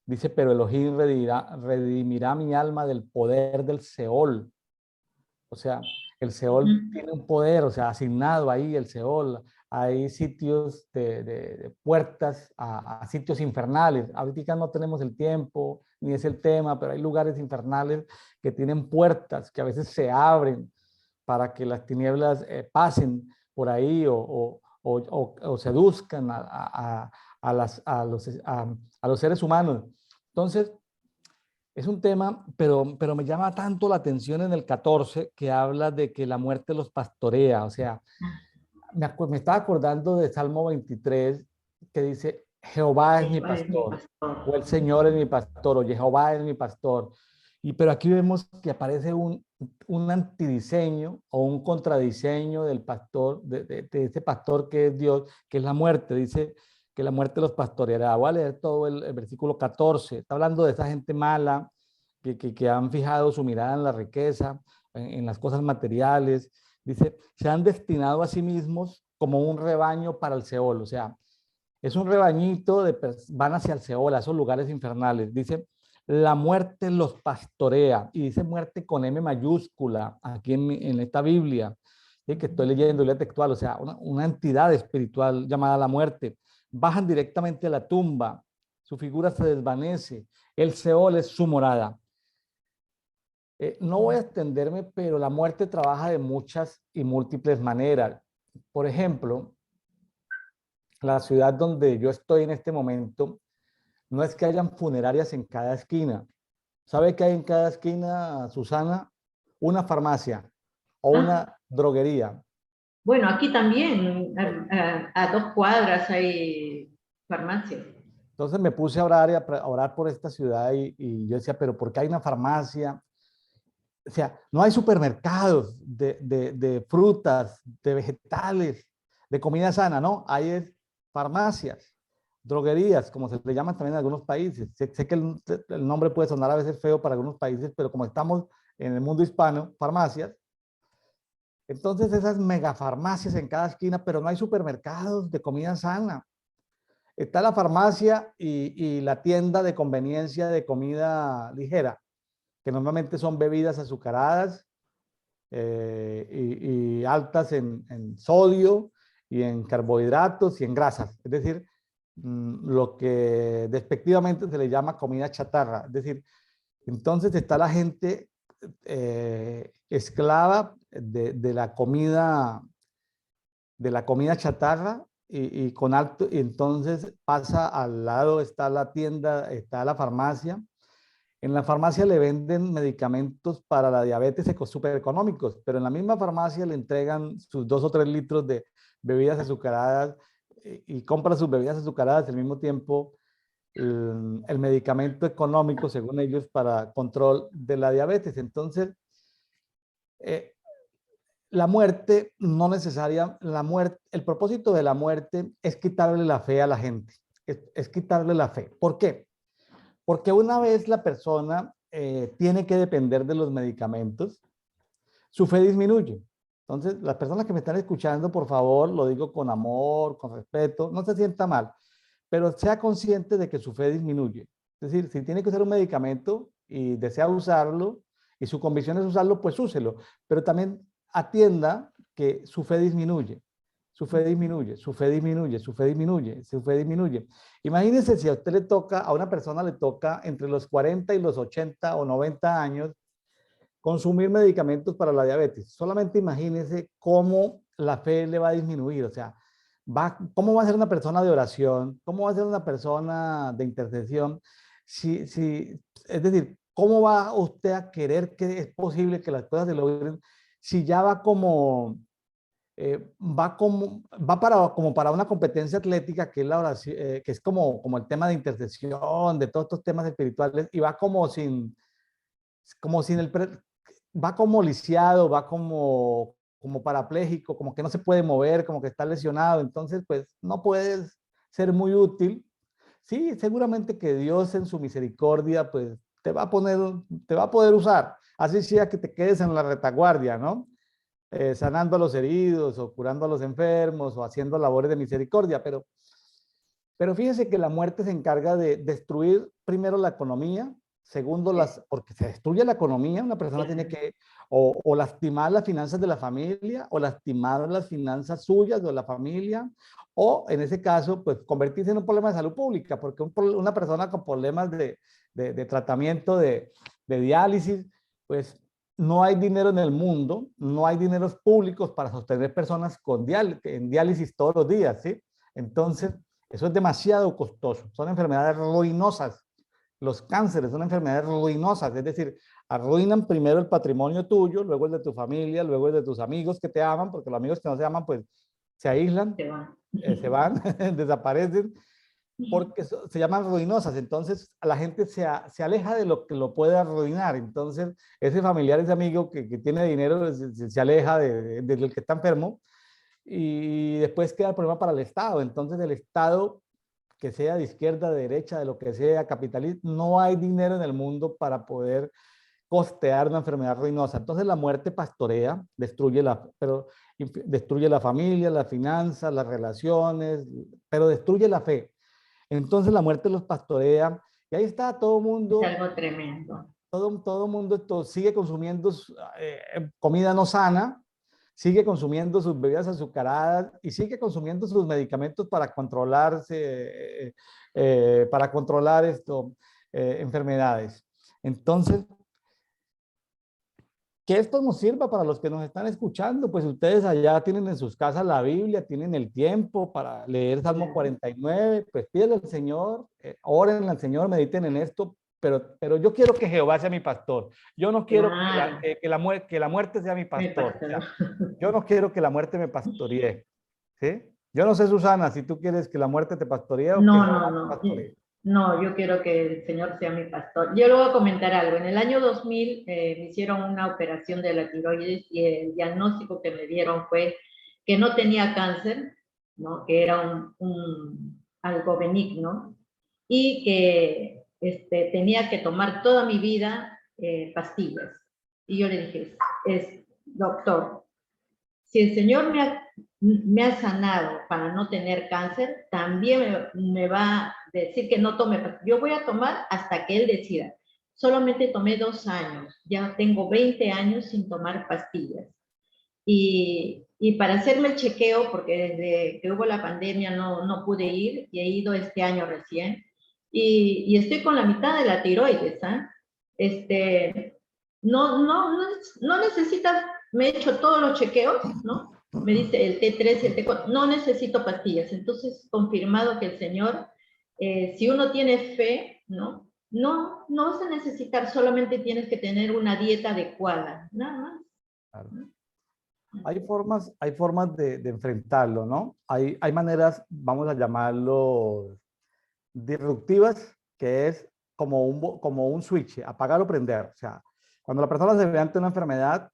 Dice, pero Elohim redimirá mi alma del poder del Seol. O sea, el Seol tiene un poder, o sea, asignado ahí el Seol. Hay sitios de puertas a sitios infernales. Ahorita no tenemos el tiempo, ni es el tema, pero hay lugares infernales que tienen puertas que a veces se abren para que las tinieblas pasen por ahí o seduzcan a los seres humanos. Entonces, es un tema, pero me llama tanto la atención en el 14 que habla de que la muerte los pastorea. O sea, me estaba acordando de Salmo 23 que dice, Jehová es mi Jehová es mi pastor, pastor. o el Señor es mi pastor, o Jehová es mi pastor. Pero aquí vemos que aparece un antidiseño o un contradiseño del pastor, de ese pastor que es Dios, que es la muerte. Dice que la muerte los pastoreará. Voy a leer todo el versículo 14. Está hablando de esa gente mala que han fijado su mirada en la riqueza, en las cosas materiales. Dice, se han destinado a sí mismos como un rebaño para el Seol. O sea, es un rebañito van hacia el Seol, a esos lugares infernales. Dice, La muerte los pastorea, y dice muerte con M mayúscula aquí en esta Biblia, ¿sí? Que estoy leyendo, Biblia textual, o sea, una entidad espiritual llamada la muerte. Bajan directamente a la tumba, su figura se desvanece, el Seol es su morada. No voy a extenderme, pero la muerte trabaja de muchas y múltiples maneras. Por ejemplo, la ciudad donde yo estoy en este momento, no es que hayan funerarias en cada esquina. ¿Sabe qué hay en cada esquina, Susana? Una farmacia o Ah, una droguería. bueno, aquí también, Bueno, a 2 cuadras hay farmacia. entonces me puse a orar, a orar por esta ciudad y yo decía, pero ¿por qué hay una farmacia? O sea, no hay supermercados de frutas, de vegetales, de comida sana, ¿no? Hay farmacias, droguerías, como se le llaman también en algunos países. Sé que el nombre puede sonar a veces feo para algunos países, pero como estamos en el mundo hispano, farmacias. Entonces esas megafarmacias en cada esquina, pero no hay supermercados de comida sana. Está la farmacia y la tienda de conveniencia de comida ligera, que normalmente son bebidas azucaradas y altas en sodio y en carbohidratos y en grasas. Es decir, lo que despectivamente se le llama comida chatarra. Es decir, entonces está la gente esclava de la comida chatarra y con alto, y entonces pasa al lado, está la tienda, está la farmacia. En la farmacia le venden medicamentos para la diabetes súper económicos, pero en la misma farmacia le entregan sus 2 o 3 litros de bebidas azucaradas y compra sus bebidas azucaradas al mismo tiempo el medicamento económico, según ellos, para control de la diabetes. Entonces, eh, la muerte no necesaria, la muerte, el propósito de la muerte es quitarle la fe a la gente, es quitarle la fe. ¿Por qué? Porque una vez la persona tiene que depender de los medicamentos, su fe disminuye. Entonces, las personas que me están escuchando, por favor, lo digo con amor, con respeto, no se sienta mal, pero sea consciente de que su fe disminuye. Es decir, si tiene que usar un medicamento y desea usarlo y su convicción es usarlo, pues úselo, pero también atienda que su fe disminuye, su fe disminuye, su fe disminuye, su fe disminuye, su fe disminuye. Imagínense si a usted le toca, a una persona le toca entre los 40 y los 80 o 90 años consumir medicamentos para la diabetes. Solamente imagínense cómo la fe le va a disminuir, o sea, ¿cómo va a ser una persona de oración? ¿Cómo va a ser una persona de intercesión? Es decir, ¿cómo va usted a querer que es posible que las cosas se logren si ya como para una competencia atlética que es la oración, que es como el tema de intercesión, de todos estos temas espirituales, y va como sin va como lisiado, va como parapléjico, como que no se puede mover, como que está lesionado, entonces pues no puedes ser muy útil. Sí, seguramente que Dios en su misericordia pues te va a poder usar, así sea que te quedes en la retaguardia, ¿no? Sanando a los heridos o curando a los enfermos o haciendo labores de misericordia, pero fíjese que la muerte se encarga de destruir primero la economía, segundo, porque se destruye la economía, una persona tiene que o lastimar las finanzas de la familia, o lastimar las finanzas suyas de la familia, o en ese caso, pues convertirse en un problema de salud pública, porque una persona con problemas de tratamiento de diálisis, pues no hay dinero en el mundo, no hay dineros públicos para sostener personas en diálisis todos los días, ¿sí? Entonces, eso es demasiado costoso. Son enfermedades ruinosas. Los cánceres son enfermedades ruinosas, es decir, arruinan primero el patrimonio tuyo, luego el de tu familia, luego el de tus amigos que te aman, porque los amigos que no se aman, pues se aíslan, se van, desaparecen, porque se llaman ruinosas. Entonces, la gente se aleja de lo que lo puede arruinar. Entonces, ese familiar, ese amigo que tiene dinero, se aleja del que está enfermo y después queda el problema para el Estado. Entonces el Estado, que sea de izquierda, de derecha, de lo que sea, capitalista, no hay dinero en el mundo para poder costear una enfermedad ruinosa. Entonces la muerte pastorea, destruye la familia, las finanzas, las relaciones, pero destruye la fe. Entonces la muerte los pastorea Y ahí está todo el Es mundo, algo tremendo. todo mundo sigue consumiendo comida no sana, sigue consumiendo sus bebidas azucaradas y sigue consumiendo sus medicamentos para controlarse, para controlar enfermedades. Entonces, que esto nos sirva para los que nos están escuchando, pues ustedes allá tienen en sus casas la Biblia, tienen el tiempo para leer Salmo 49, pues pídele al Señor, oren al Señor, mediten en esto, pero yo quiero que Jehová sea mi pastor. Yo no quiero Claro, que la muerte sea mi me pastor. O pasó. sea, yo no quiero que la muerte me pastoree, ¿sí? Yo no sé, Susana, si tú quieres que la muerte te pastoree o que No, Jehová no, te no. pastoree. No, yo quiero que el Señor sea mi pastor. Yo le voy a comentar algo. En el año 2000 me hicieron una operación de la tiroides y el diagnóstico que me dieron fue que no tenía cáncer, ¿no? Que era algo benigno y que tenía que tomar toda mi vida pastillas. Y yo le dije, doctor, si el Señor me ha sanado para no tener cáncer, también me va a decir que no tome pastillas. Yo voy a tomar hasta que Él decida. Solamente tomé 2 años, ya tengo 20 años sin tomar pastillas. Y para hacerme el chequeo, porque desde que hubo la pandemia no pude ir, y he ido este año recién, y estoy con la mitad de la tiroides, ¿ah? No necesitas, me he hecho todos los chequeos, ¿no? Me dice el T3, el T4, no necesito pastillas. Entonces, confirmado que el Señor, si uno tiene fe, ¿no? No vas a necesitar, solamente tienes que tener una dieta adecuada, nada más. Claro. ¿No? Hay formas de enfrentarlo, ¿no? Hay maneras, vamos a llamarlo, disruptivas, que es como un switch, apagar o prender. O sea, cuando la persona se ve ante una enfermedad,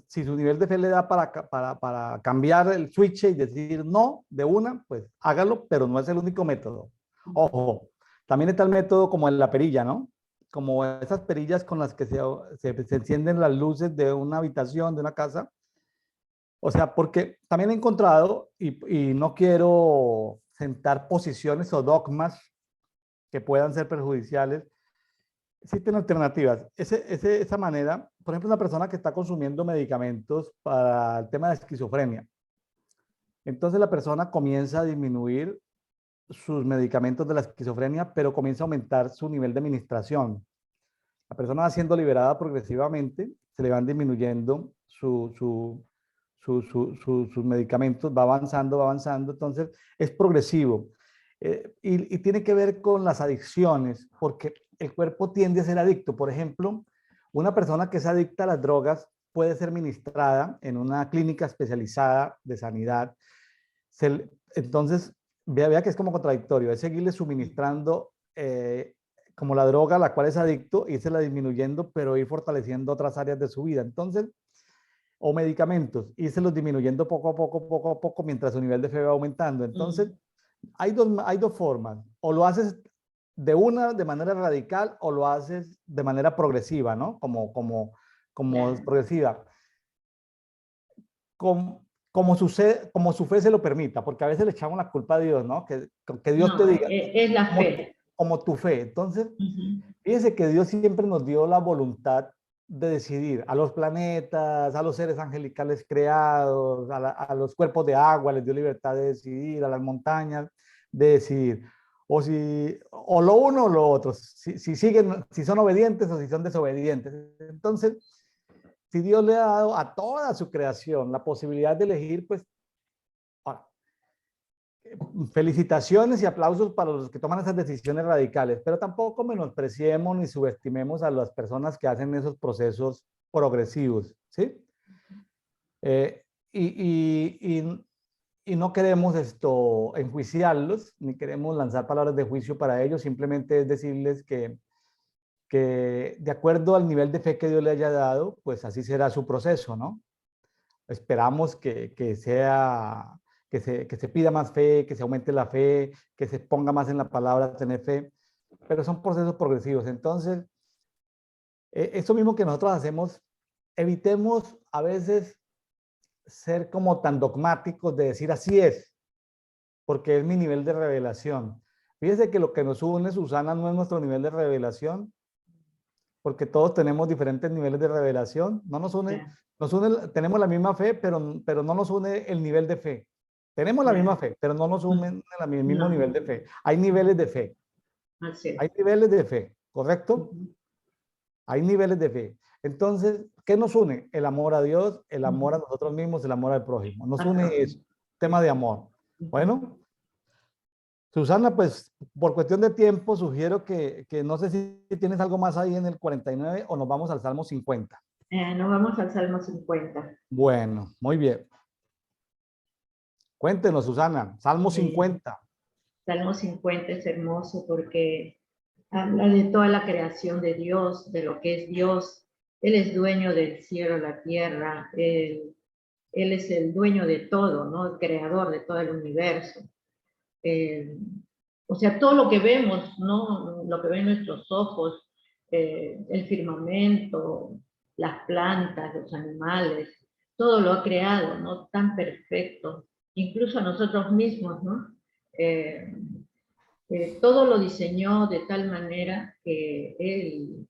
si su nivel de fe le da para cambiar el switch y decir no de una, pues hágalo, pero no es el único método. Ojo, también está el método como en la perilla, ¿no? Como esas perillas con las que se encienden las luces de una habitación, de una casa. O sea, porque también he encontrado, y no quiero sentar posiciones o dogmas que puedan ser perjudiciales, existen alternativas. Esa manera, por ejemplo, una persona que está consumiendo medicamentos para el tema de esquizofrenia. Entonces la persona comienza a disminuir sus medicamentos de la esquizofrenia, pero comienza a aumentar su nivel de administración. La persona va siendo liberada progresivamente, se le van disminuyendo sus medicamentos, va avanzando, entonces es progresivo. Y tiene que ver con las adicciones, porque el cuerpo tiende a ser adicto. Por ejemplo, una persona que es adicta a las drogas puede ser ministrada en una clínica especializada de sanidad. Entonces, vea que es como contradictorio, es seguirle suministrando como la droga a la cual es adicto, irse disminuyendo, pero ir fortaleciendo otras áreas de su vida. Entonces, o medicamentos, irselos disminuyendo poco a poco, mientras su nivel de fe va aumentando. Entonces, hay dos formas. O lo haces de manera radical, o lo haces de manera progresiva, ¿no? Como Claro. progresiva. Como su fe se lo permita, porque a veces le echamos la culpa a Dios, ¿no? Que Dios te No, diga, es la fe. como tu fe. Entonces, Ujú. fíjense que Dios siempre nos dio la voluntad de decidir a los planetas, a los seres angelicales creados, a los cuerpos de agua, les dio libertad de decidir, a las montañas de decidir. O lo uno o lo otro, si son obedientes o si son desobedientes. Entonces, si Dios le ha dado a toda su creación la posibilidad de elegir, pues, ahora, felicitaciones y aplausos para los que toman esas decisiones radicales, pero tampoco menospreciemos ni subestimemos a las personas que hacen esos procesos progresivos, ¿sí? Eh, y, y, y no queremos enjuiciarlos, ni queremos lanzar palabras de juicio para ellos, simplemente es decirles que de acuerdo al nivel de fe que Dios le haya dado, pues así será su proceso, ¿no? Esperamos que se pida más fe, que se aumente la fe, que se ponga más en la palabra tener fe, pero son procesos progresivos. Entonces, eso mismo que nosotros hacemos, evitemos a veces ser como tan dogmáticos de decir así es, porque es mi nivel de revelación. Fíjese que lo que nos une, Susana, no es nuestro nivel de revelación, porque todos tenemos diferentes niveles de revelación. No Ya, nos une, tenemos la misma fe, pero no nos une el nivel de fe. Tenemos la misma ya. fe, pero no nos une el mismo No, nivel de fe. Hay niveles de fe. así Hay es. niveles de fe, ¿correcto? Ujú, Hay niveles de fe. Entonces, ¿qué nos une? El amor a Dios, el amor a ujú. nosotros mismos, el amor al prójimo. Nos Al une eso, prójimo. tema de amor. Ujú. Bueno, Susana, pues por cuestión de tiempo, sugiero que no sé si tienes algo más ahí en el 49 o nos vamos al Salmo 50. Nos vamos al Salmo 50. Bueno, muy bien. Cuéntenos, Susana, Salmo Eh, 50. Salmo 50 es hermoso porque habla de toda la creación de Dios, de lo que es Dios. Él es dueño del cielo, la tierra. Él es el dueño de todo, ¿no? El creador de todo el universo. Eh, o sea, todo lo que vemos, ¿no? Lo que ven nuestros ojos, el firmamento, las plantas, los animales, todo lo ha creado, ¿no? Tan perfecto, incluso a nosotros mismos, ¿no? Eh, todo lo diseñó de tal manera que él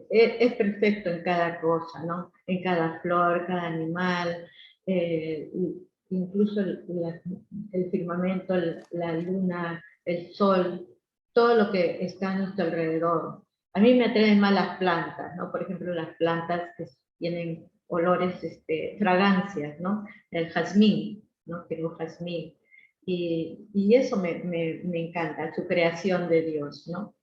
es perfecto en cada cosa, ¿no? En cada flor, cada animal, eh, incluso el firmamento, la luna, el sol, todo lo que está a nuestro alrededor. A mí me atraen más las plantas, ¿no? Por ejemplo, las plantas que tienen olores, fragancias, ¿no? El jazmín, ¿no? Tengo jazmín. Y eso me encanta, su creación de Dios, ¿no?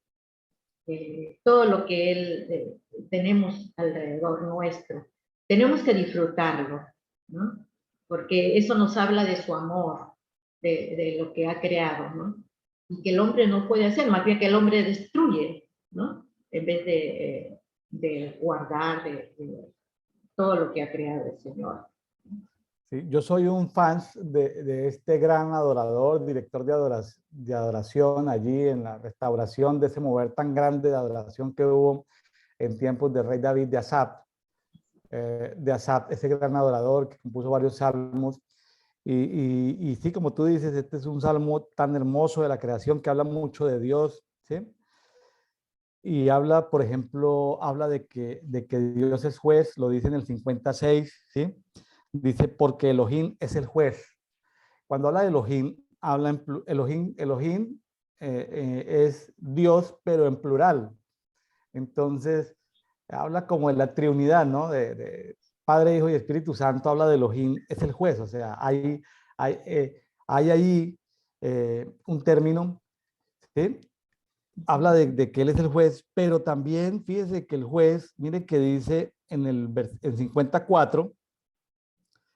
Todo lo que Él tenemos alrededor nuestro, tenemos que disfrutarlo, ¿no? Porque eso nos habla de su amor, de lo que ha creado, ¿no? Y que el hombre no puede hacer, más bien que el hombre destruye, ¿no? En vez de guardar de todo lo que ha creado el Señor. Sí, yo soy un fan de este gran adorador, director de adoración allí en la restauración de ese mover tan grande de adoración que hubo en tiempos del rey David de Asaf, ese gran adorador que compuso varios salmos. Y sí, como tú dices, este es un salmo tan hermoso de la creación que habla mucho de Dios, ¿sí? Y habla, por ejemplo, habla de que Dios es juez, lo dice en el 56, ¿sí? Dice, porque Elohim es el juez. Cuando habla de Elohim, habla en Elohim es Dios, pero en plural. Entonces, habla como de la Trinidad, ¿no? De Padre, Hijo y Espíritu Santo, habla de Elohim, es el juez. O sea, hay ahí un término, ¿sí? Habla de que Él es el juez, pero también fíjese que el juez, mire que dice en 54,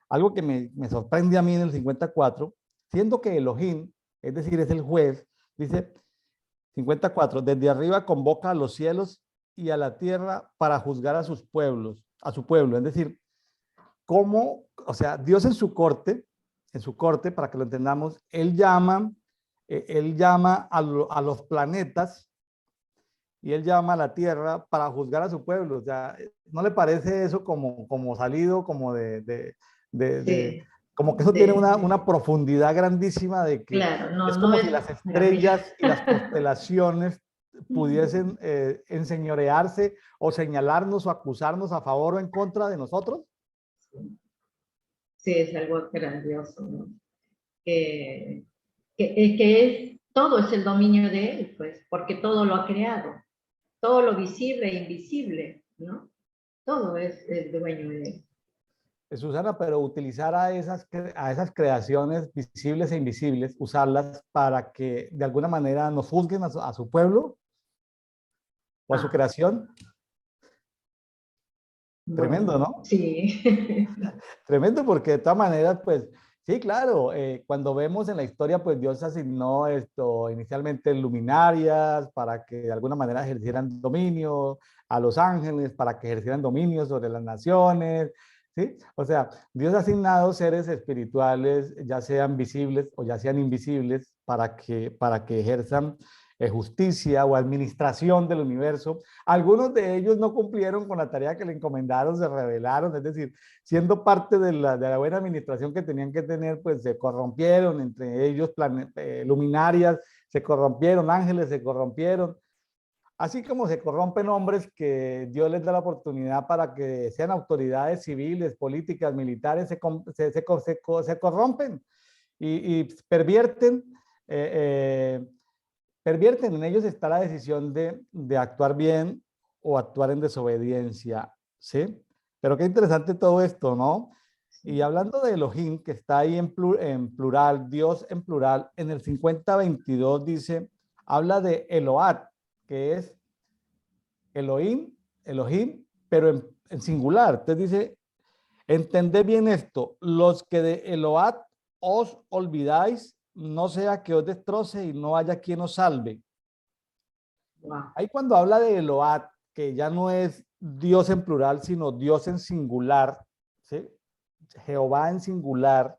algo que me sorprende a mí en el 54, siendo que Elohim, es decir, es el juez, dice 54, desde arriba convoca a los cielos y a la tierra para juzgar a sus pueblos, a su pueblo. Es decir, cómo, o sea, Dios en su corte, para que lo entendamos, él llama a los planetas y él llama a la tierra para juzgar a su pueblo. O sea, ¿no le parece eso como salido, como Sí, como que eso tiene una profundidad grandísima de que claro, es no, no como es si las para mí. estrellas y las constelaciones pudiesen enseñorearse o señalarnos o acusarnos a favor o en contra de nosotros? Sí, es algo grandioso, ¿no? Que, todo es el dominio de él, pues, porque todo lo ha creado, todo lo visible e invisible, ¿no? Todo es el dueño de él. Susana, pero utilizar a esas creaciones visibles e invisibles, usarlas para que de alguna manera nos juzguen a su pueblo o a su Ah, creación, tremendo, bueno, ¿no? sí. Tremendo porque de todas maneras, pues sí, claro, cuando vemos en la historia, pues Dios asignó esto inicialmente luminarias para que de alguna manera ejercieran dominio, a los ángeles para que ejercieran dominio sobre las naciones, ¿sí? O sea, Dios ha asignado seres espirituales, ya sean visibles o ya sean invisibles, para que ejerzan justicia o administración del universo. Algunos de ellos no cumplieron con la tarea que le encomendaron, se rebelaron, es decir, siendo parte de la buena administración que tenían que tener, pues se corrompieron, entre ellos luminarias se corrompieron, ángeles se corrompieron. Así como se corrompen hombres que Dios les da la oportunidad para que sean autoridades civiles, políticas, militares, se corrompen y pervierten, pervierten. En ellos está la decisión de actuar bien o actuar en desobediencia, ¿sí? Pero qué interesante todo esto, ¿no? Y hablando de Elohim, que está ahí en plural, Dios en plural, en el 5022 dice, habla de Eloat, que es Elohim, Elohim, pero en singular. Entonces dice, entended bien esto, los que de Eloat os olvidáis, no sea que os destroce y no haya quien os salve. Wow. Ahí cuando habla de Eloat, que ya no es Dios en plural, sino Dios en singular, ¿sí? Jehová en singular,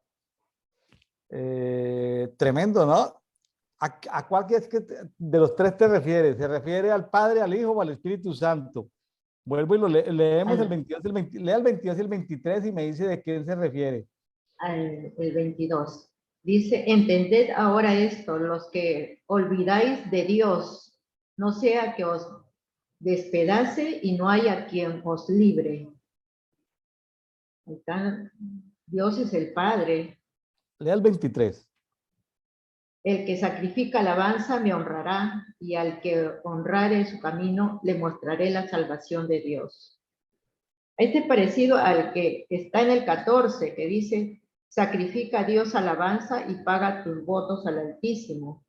tremendo, ¿no? ¿A cuál es que de los tres te refieres? ¿Se refiere al Padre, al Hijo o al Espíritu Santo? Vuelvo y leemos el 22, lea el 22 y el 23 y me dice de quién se refiere. El 22. Dice, entended ahora esto, los que olvidáis de Dios, no sea que os despedace y no haya quien os libre. Acá, Dios es el Padre. Lea el 23. El que sacrifica alabanza me honrará, y al que honrare su camino le mostraré la salvación de Dios. Este es parecido al que está en el 14, que dice, sacrifica a Dios alabanza y paga tus votos al Altísimo.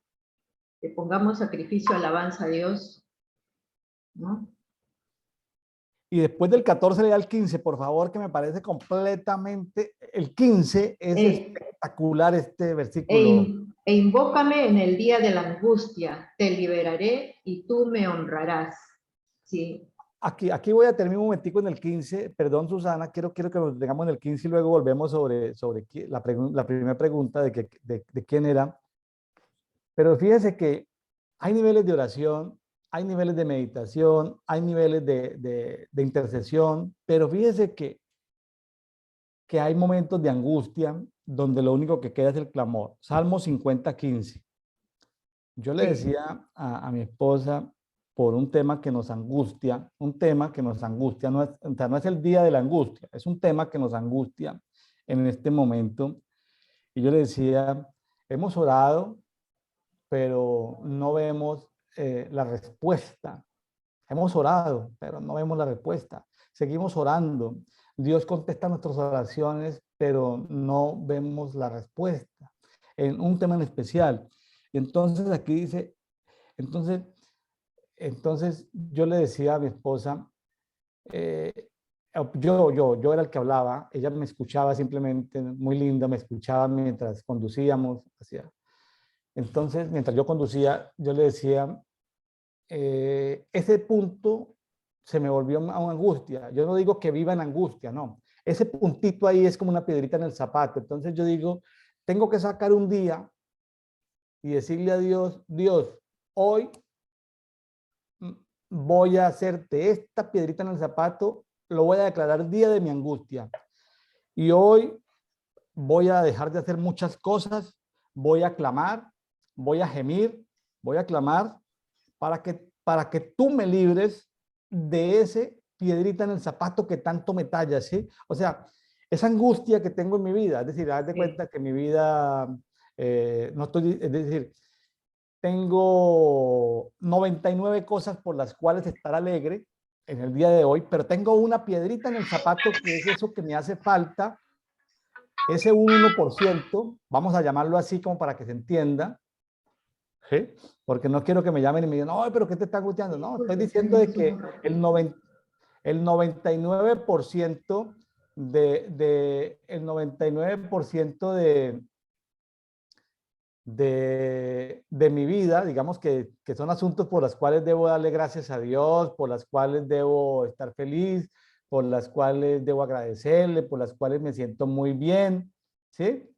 Que pongamos sacrificio, alabanza a Dios, ¿no? Y después del 14 lea el 15, por favor, que me parece completamente, el 15 es espectacular este versículo. Invócame en el día de la angustia, te liberaré y tú me honrarás. Sí. Aquí voy a terminar un momentico en el 15, perdón Susana, quiero que nos tengamos en el 15 y luego volvemos sobre la primera pregunta de quién era. Pero fíjese que hay niveles de oración, hay niveles de meditación, hay niveles de intercesión, pero fíjese que hay momentos de angustia donde lo único que queda es el clamor. Salmo 50:15. Yo le decía a mi esposa por un tema que nos angustia, no es, o sea, no es el día de la angustia, es un tema que nos angustia en este momento. Y yo le decía, hemos orado, pero no vemos la respuesta. Hemos orado, pero no vemos la respuesta. Seguimos orando. Dios contesta nuestras oraciones, pero no vemos la respuesta en un tema en especial. Y entonces aquí dice, entonces, entonces yo le decía a mi esposa, yo era el que hablaba, ella me escuchaba simplemente, muy linda, me escuchaba mientras conducíamos. Entonces, mientras yo conducía, yo le decía, ese punto se me volvió a una angustia. Yo no digo que viva en angustia, no. Ese puntito ahí es como una piedrita en el zapato. Entonces yo digo, tengo que sacar un día y decirle a Dios, Dios, hoy voy a hacerte esta piedrita en el zapato, lo voy a declarar día de mi angustia. Y hoy voy a dejar de hacer muchas cosas, voy a clamar, voy a gemir, voy a clamar para que tú me libres de ese piedrita en el zapato que tanto me talla, ¿sí? O sea, esa angustia que tengo en mi vida, es decir, haz de cuenta que mi vida, no estoy, es decir, tengo 99 cosas por las cuales estar alegre en el día de hoy, pero tengo una piedrita en el zapato que es eso que me hace falta, ese 1%, vamos a llamarlo así como para que se entienda, ¿sí? Porque no quiero que me llamen y me digan, no, pero ¿qué te está angustiando? No, estoy diciendo de que el 99% el 99% de mi vida, digamos que son asuntos por los cuales debo darle gracias a Dios, por las cuales debo estar feliz, por las cuales debo agradecerle, por las cuales me siento muy bien, ¿sí?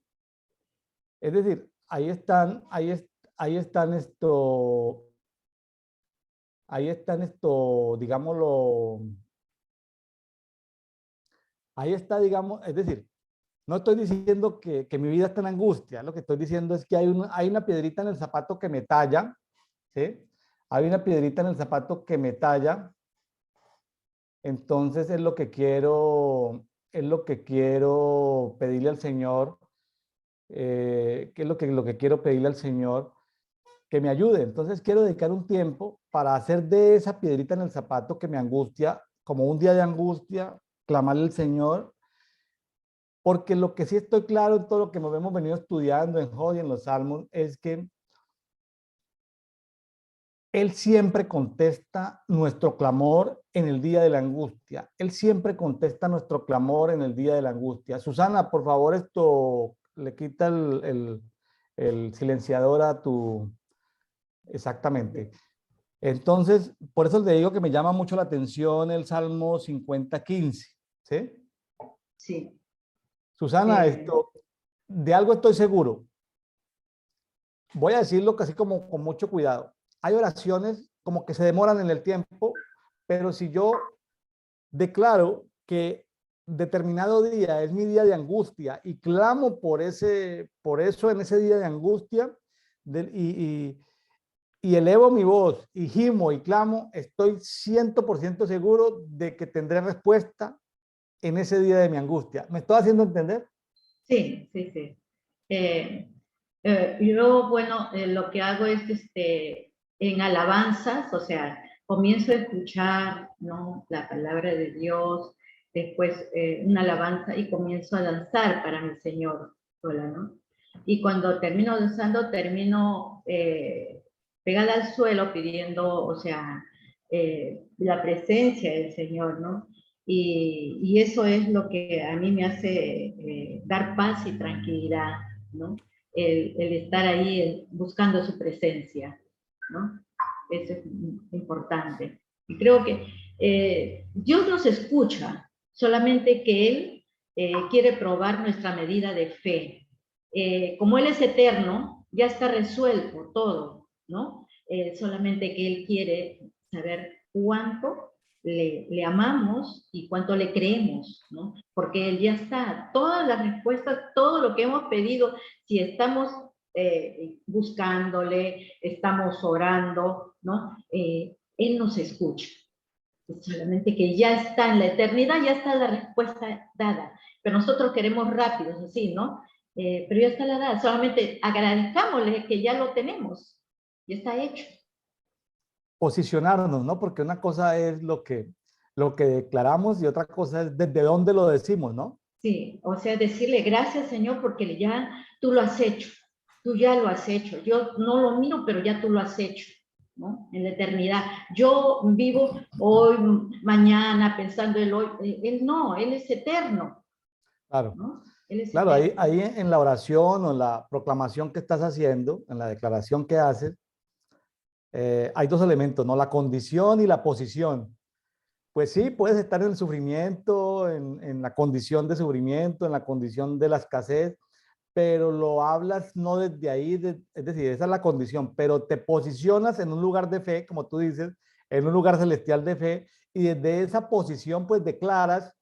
Es decir, ahí están ahí están esto, digámoslo, ahí está, digamos, es decir, no estoy diciendo que mi vida está en angustia, lo que estoy diciendo es que hay una piedrita en el zapato que me talla, ¿sí? Hay una piedrita en el zapato que me talla, entonces es lo que quiero pedirle al Señor, ¿qué es lo que quiero pedirle al Señor? Que me ayude. Entonces quiero dedicar un tiempo para hacer de esa piedrita en el zapato que me angustia, como un día de angustia, clamarle al Señor, porque lo que sí estoy claro en todo lo que nos hemos venido estudiando en Job y en los Salmos es que Él siempre contesta nuestro clamor en el día de la angustia. Él siempre contesta nuestro clamor en el día de la angustia. Susana, por favor, esto le quita el silenciador a tu... Exactamente. Entonces, por eso le digo que me llama mucho la atención el Salmo 50:15, ¿sí? Sí. Susana, esto, de algo estoy seguro. Voy a decirlo casi como con mucho cuidado. Hay oraciones como que se demoran en el tiempo, pero si yo declaro que determinado día es mi día de angustia y clamo por eso en ese día de angustia y elevo mi voz y gimo y clamo, estoy 100% seguro de que tendré respuesta en ese día de mi angustia. ¿Me estoy haciendo entender? Sí, sí, sí. Yo, bueno, lo que hago es, en alabanzas, o sea, comienzo a escuchar, ¿no? La palabra de Dios, después una alabanza y comienzo a danzar para mi Señor sola, ¿no? Y cuando termino danzando, termino pegada al suelo pidiendo, o sea, la presencia del Señor, ¿no? Y eso es lo que a mí me hace dar paz y tranquilidad, ¿no? El estar ahí buscando su presencia, ¿no? Eso es importante. Y creo que Dios nos escucha, solamente que Él quiere probar nuestra medida de fe. Como Él es eterno, ya está resuelto todo, ¿no? Solamente que Él quiere saber cuánto le amamos y cuánto le creemos, ¿no? Porque Él ya está, todas las respuestas, todo lo que hemos pedido, si estamos buscándole, estamos orando, ¿no? Él nos escucha. Solamente que ya está en la eternidad, ya está la respuesta dada. Pero nosotros queremos rápidos, así, ¿no? Pero ya está la dada. Solamente agradezcámosle que ya lo tenemos. Ya está hecho. Posicionarnos, ¿no? Porque una cosa es lo que declaramos y otra cosa es desde dónde lo decimos, ¿no? Sí, o sea, decirle gracias, Señor, porque ya tú lo has hecho. Tú ya lo has hecho. Yo no lo miro, pero ya tú lo has hecho, ¿no? En la eternidad. Yo vivo hoy, mañana, pensando en hoy. Él no, Él es eterno, Claro. ¿no? Él es Claro, eterno. ahí en la oración o en la proclamación que estás haciendo, en la declaración que haces, hay dos elementos, ¿no? La condición y la posición. Pues sí, puedes estar en el sufrimiento, en la condición de sufrimiento, en la condición de la escasez, pero lo hablas no desde ahí, es decir, esa es la condición, pero te posicionas en un lugar de fe, como tú dices, en un lugar celestial de fe, y desde esa posición pues declaras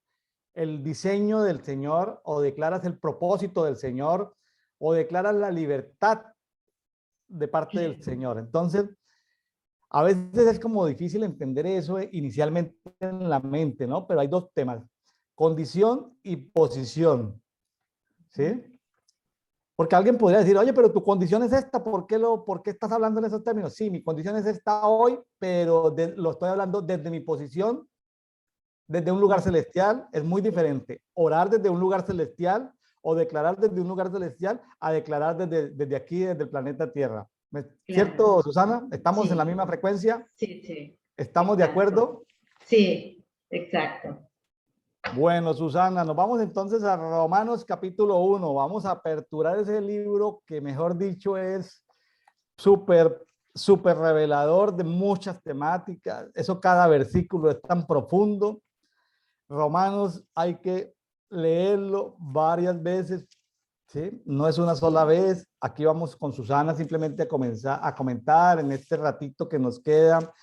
el diseño del Señor o declaras el propósito del Señor o declaras la libertad de parte del Señor. Entonces, a veces es como difícil entender eso inicialmente en la mente, ¿no? Pero hay dos temas, condición y posición, ¿sí? Porque alguien podría decir, oye, pero tu condición es esta, ¿por qué estás hablando en esos términos? Sí, mi condición es esta hoy, pero lo estoy hablando desde mi posición, desde un lugar celestial, es muy diferente. Orar desde un lugar celestial o declarar desde un lugar celestial a declarar desde aquí, desde el planeta Tierra. Claro. ¿Cierto, Susana? ¿Estamos en la Sí, misma frecuencia? sí, sí. ¿Estamos de Exacto. acuerdo? Sí, exacto. Bueno, Susana, nos vamos entonces a Romanos capítulo 1. Vamos a aperturar ese libro que, mejor dicho, es súper, súper revelador de muchas temáticas. Eso, cada versículo es tan profundo. Romanos hay que leerlo varias veces, ¿sí? No es una sola vez. Aquí vamos con Susana simplemente a comenzar a comentar en este ratito que nos queda,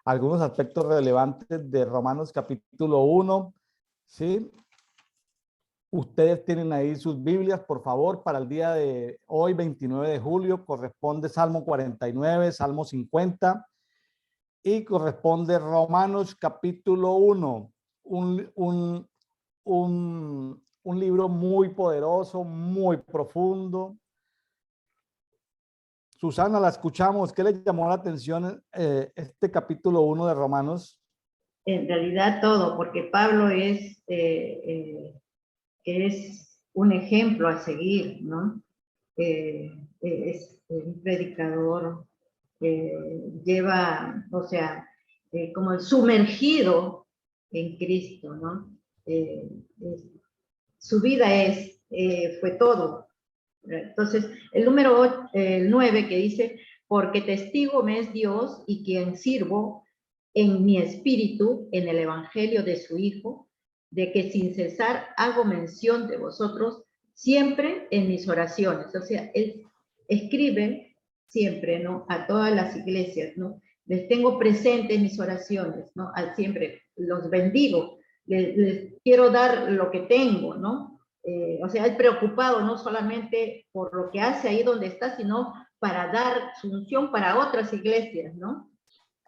algunos aspectos relevantes de Romanos capítulo 1, ¿sí? Ustedes tienen ahí sus Biblias, por favor, para el día de hoy, 29 de julio, corresponde Salmo 49, Salmo 50 y corresponde Romanos capítulo 1, un libro muy poderoso, muy profundo. Susana, la escuchamos. ¿Qué le llamó la atención este capítulo 1 de Romanos? En realidad todo, porque Pablo es un ejemplo a seguir, ¿no? Es un predicador, lleva, o sea, como sumergido en Cristo, ¿no? Eh, su vida fue todo. Entonces, el 9 que dice, porque testigo me es Dios y quien sirvo en mi espíritu, en el evangelio de su Hijo, de que sin cesar hago mención de vosotros siempre en mis oraciones. O sea, él escribe siempre, ¿no? A todas las iglesias, ¿no? Les tengo presentes mis oraciones, ¿no? Siempre los bendigo, les quiero dar lo que tengo, ¿no? O sea, es preocupado no solamente por lo que hace ahí donde está, sino para dar su unción para otras iglesias, ¿no?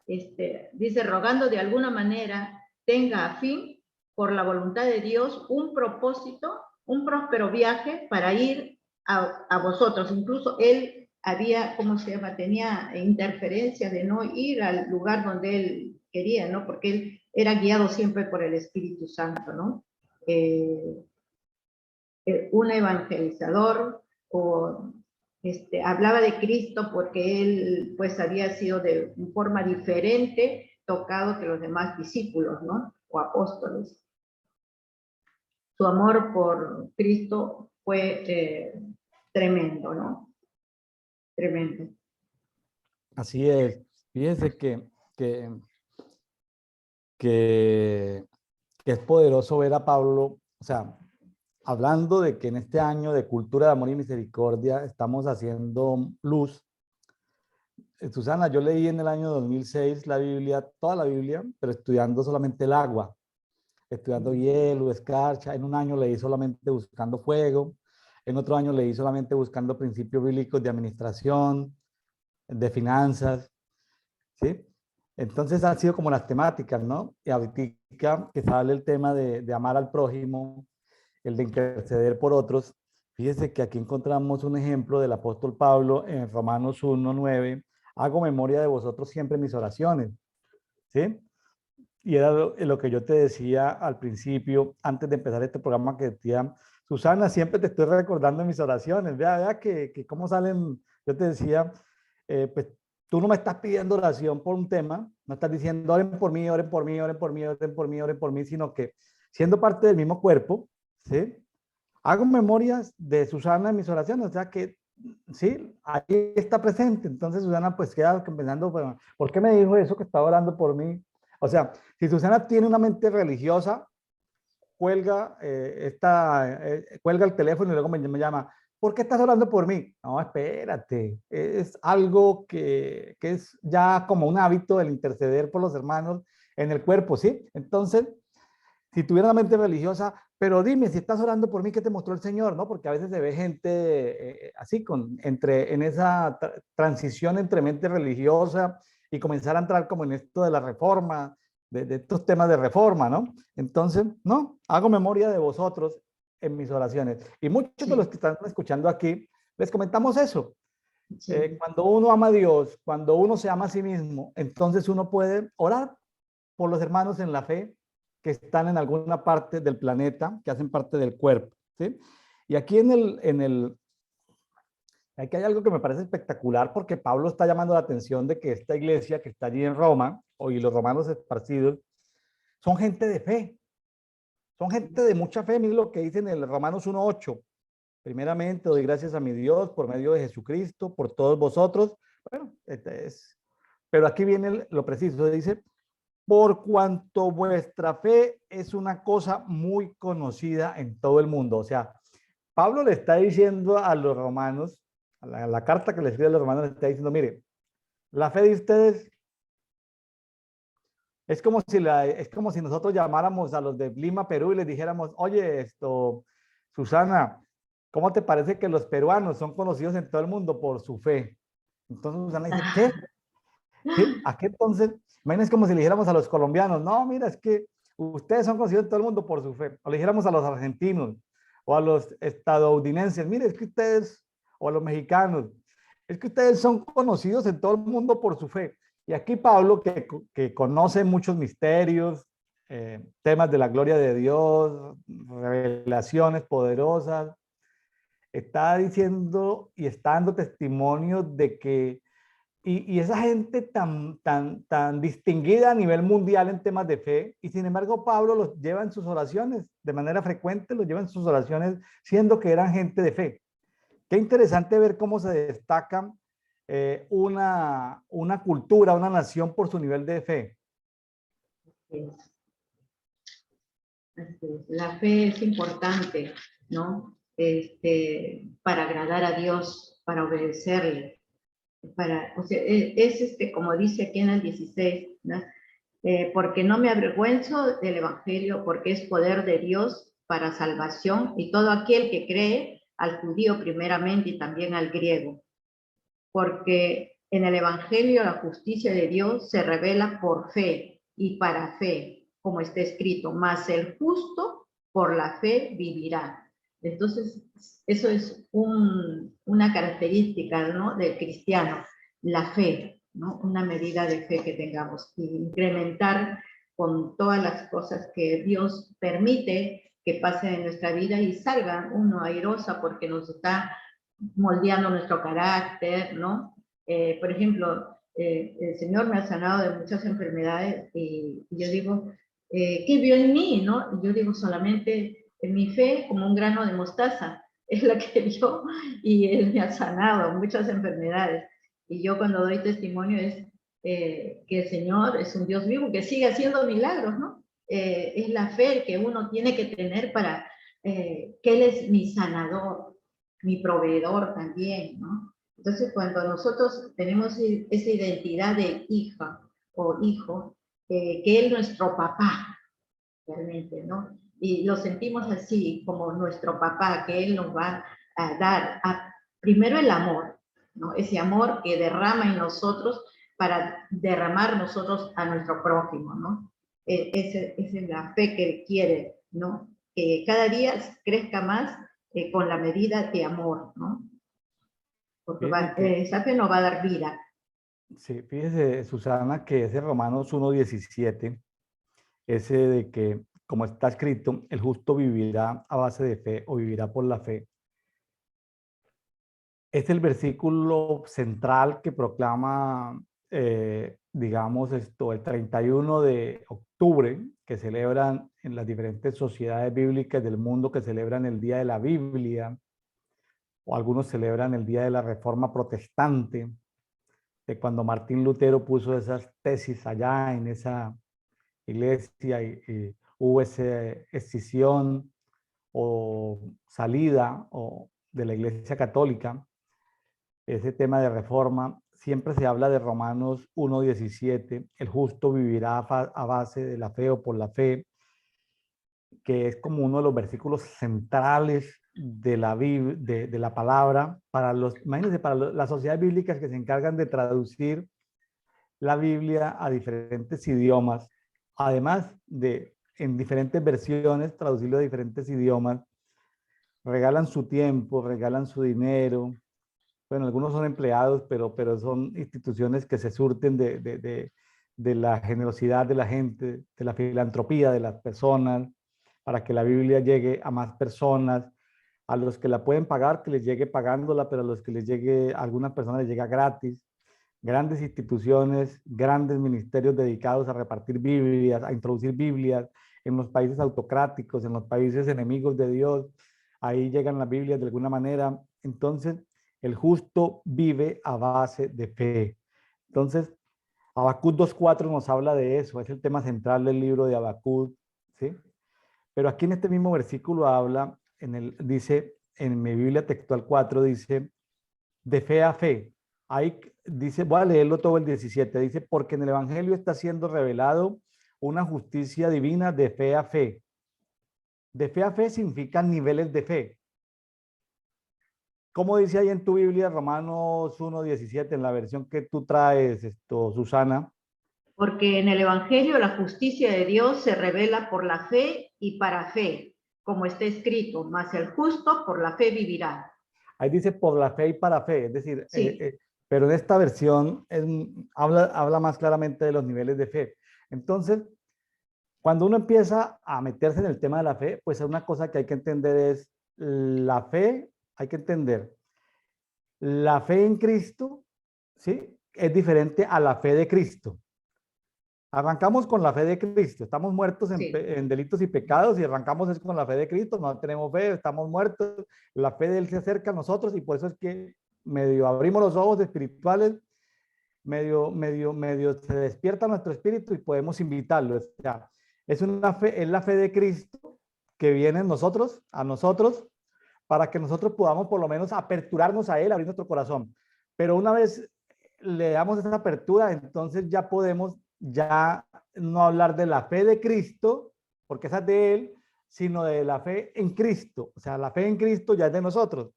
Dice, rogando de alguna manera tenga a fin, por la voluntad de Dios, un propósito, un próspero viaje para ir a vosotros. Incluso él había, ¿cómo se llama? Tenía interferencia de no ir al lugar donde él quería, ¿no? Porque él era guiado siempre por el Espíritu Santo, ¿no? Un evangelizador, o hablaba de Cristo porque él pues había sido de forma diferente tocado que los demás discípulos, ¿no? O apóstoles. Su amor por Cristo fue tremendo, ¿no? Tremendo. Así es. Fíjense que, que es poderoso ver a Pablo, o sea, hablando de que en este año de cultura de amor y misericordia estamos haciendo luz. Susana, yo leí en el año 2006 la Biblia, toda la Biblia, pero estudiando solamente el agua, estudiando hielo, escarcha. En un año leí solamente buscando fuego, en otro año leí solamente buscando principios bíblicos de administración, de finanzas, ¿sí? Entonces han sido como las temáticas, ¿no? Y ahorita que sale el tema de amar al prójimo, el de interceder por otros. Fíjese que aquí encontramos un ejemplo del apóstol Pablo en Romanos 1:9. Hago memoria de vosotros siempre en mis oraciones, ¿sí? Y era lo que yo te decía al principio, antes de empezar este programa, que decía, Susana, siempre te estoy recordando en mis oraciones. Vea que cómo salen, yo te decía, pues tú no me estás pidiendo oración por un tema, no estás diciendo oren por mí, oren por mí, oren por mí, oren por mí, oren por mí, sino que siendo parte del mismo cuerpo, ¿sí? Hago memorias de Susana en mis oraciones, o sea que sí, ahí está presente. Entonces Susana pues queda pensando, bueno, ¿por qué me dijo eso que estaba orando por mí? O sea, si Susana tiene una mente religiosa, cuelga el teléfono y luego me llama, ¿por qué estás orando por mí? No, espérate, es algo que es ya como un hábito el interceder por los hermanos en el cuerpo, ¿sí? Entonces, si tuviera una mente religiosa, pero dime, si estás orando por mí, ¿qué te mostró el Señor? ¿No? Porque a veces se ve gente así, en esa transición entre mente religiosa y comenzar a entrar como en esto de la reforma, de estos temas de reforma, ¿no? Entonces, no, hago memoria de vosotros en mis oraciones. Y muchos de los que están escuchando aquí, les comentamos eso. Sí. Cuando uno ama a Dios, cuando uno se ama a sí mismo, entonces uno puede orar por los hermanos en la fe que están en alguna parte del planeta, que hacen parte del cuerpo, ¿sí? Y aquí aquí hay algo que me parece espectacular, porque Pablo está llamando la atención de que esta iglesia que está allí en Roma, y los romanos esparcidos, son gente de fe, son gente de mucha fe. Miren lo que dice en el Romanos 1:8. Primeramente doy gracias a mi Dios por medio de Jesucristo, por todos vosotros. Bueno, pero aquí viene lo preciso, dice, por cuanto vuestra fe es una cosa muy conocida en todo el mundo. O sea, Pablo le está diciendo a los romanos, a la carta que le escribe a los romanos, le está diciendo, mire, la fe de ustedes es como si nosotros llamáramos a los de Lima, Perú, y les dijéramos, oye, Susana, ¿cómo te parece que los peruanos son conocidos en todo el mundo por su fe? Entonces Susana dice, ¿qué? ¿Qué? ¿A qué entonces? Imagínense como si le dijéramos a los colombianos, no, mira, es que ustedes son conocidos en todo el mundo por su fe. O le dijéramos a los argentinos o a los estadounidenses, mire, es que ustedes, o a los mexicanos, es que ustedes son conocidos en todo el mundo por su fe. Y aquí Pablo, que conoce muchos misterios, temas de la gloria de Dios, revelaciones poderosas, está diciendo y está dando testimonio de que y esa gente tan distinguida a nivel mundial en temas de fe, y sin embargo Pablo los lleva en sus oraciones, de manera frecuente los lleva en sus oraciones, siendo que eran gente de fe. Qué interesante ver cómo se destaca una cultura, una nación por su nivel de fe. La fe es importante, ¿no? Para agradar a Dios, para obedecerle, o sea, como dice aquí en el 16, ¿no? Porque no me avergüenzo del Evangelio, porque es poder de Dios para salvación, y todo aquel que cree, al judío primeramente y también al griego. Porque en el Evangelio la justicia de Dios se revela por fe y para fe, como está escrito, mas el justo por la fe vivirá. Entonces, eso es una característica, ¿no?, del cristiano, la fe, ¿no? Una medida de fe que tengamos, y incrementar con todas las cosas que Dios permite que pasen en nuestra vida y salga uno airosa porque nos está moldeando nuestro carácter, ¿no? Por ejemplo, el Señor me ha sanado de muchas enfermedades y yo digo, ¿qué vio en mí, no? Yo digo solamente en mi fe como un grano de mostaza, es la que vio, y Él me ha sanado muchas enfermedades. Y yo cuando doy testimonio es que el Señor es un Dios vivo, que sigue haciendo milagros, ¿no? Es la fe que uno tiene que tener para que Él es mi sanador, mi proveedor también, ¿no? Entonces, cuando nosotros tenemos esa identidad de hija o hijo, que Él es nuestro papá, realmente, ¿no? Y lo sentimos así, como nuestro papá, que Él nos va a dar primero el amor, ¿no? Ese amor que derrama en nosotros para derramar nosotros a nuestro prójimo, ¿no? Esa es la fe que Él quiere, ¿no? Que cada día crezca más con la medida de amor, ¿no? Porque esa fe nos va a dar vida. Sí, fíjese, Susana, que ese Romanos 1:17, ese de que, como está escrito, el justo vivirá a base de fe o vivirá por la fe, es el versículo central que proclama, digamos, el 31 de octubre, que celebran en las diferentes sociedades bíblicas del mundo, que celebran el Día de la Biblia, o algunos celebran el Día de la Reforma Protestante, de cuando Martín Lutero puso esas tesis allá en esa iglesia y hubo esa escisión o salida de la Iglesia Católica, ese tema de reforma. Siempre se habla de Romanos 1:17, el justo vivirá a base de la fe o por la fe, que es como uno de los versículos centrales de la palabra para imagínense, para las sociedades bíblicas que se encargan de traducir la Biblia a diferentes idiomas, además de en diferentes versiones, traducirlo a diferentes idiomas, regalan su tiempo, regalan su dinero. Bueno, algunos son empleados, pero son instituciones que se surten de la generosidad de la gente, de la filantropía de las personas, para que la Biblia llegue a más personas, a los que la pueden pagar, que les llegue pagándola, pero a los que les llegue, a algunas personas les llega gratis. Grandes instituciones, grandes ministerios dedicados a repartir Biblias, a introducir Biblias en los países autocráticos, en los países enemigos de Dios. Ahí llegan las Biblias de alguna manera. Entonces, el justo vive a base de fe. Entonces, Habacuc 2:4 nos habla de eso, es el tema central del libro de Habacuc, ¿sí? Pero aquí en este mismo versículo habla, dice, en mi Biblia textual 4, dice, de fe a fe. Ahí dice, voy a leerlo todo el 17, dice, porque en el Evangelio está siendo revelado una justicia divina de fe a fe. De fe a fe significan niveles de fe. ¿Cómo dice ahí en tu Biblia, Romanos 1:17, en la versión que tú traes, Susana? Porque en el Evangelio la justicia de Dios se revela por la fe y para fe, como está escrito, mas el justo por la fe vivirá. Ahí dice por la fe y para fe, es decir, Sí, pero en esta versión habla más claramente de los niveles de fe. Entonces, cuando uno empieza a meterse en el tema de la fe, pues una cosa que hay que entender es la fe, hay que entender, la fe en Cristo, ¿sí? Es diferente a la fe de Cristo. Arrancamos con la fe de Cristo, estamos muertos sí, en delitos y pecados y arrancamos es con la fe de Cristo, no tenemos fe, estamos muertos, la fe de Él se acerca a nosotros y por eso es que medio abrimos los ojos espirituales, medio se despierta nuestro espíritu y podemos invitarlo. O sea, es una fe, es la fe de Cristo que viene en nosotros, a nosotros, para que nosotros podamos por lo menos aperturarnos a Él, abrir nuestro corazón. Pero una vez le damos esa apertura, entonces ya podemos ya no hablar de la fe de Cristo, porque esa es de Él, sino de la fe en Cristo. O sea, la fe en Cristo ya es de nosotros.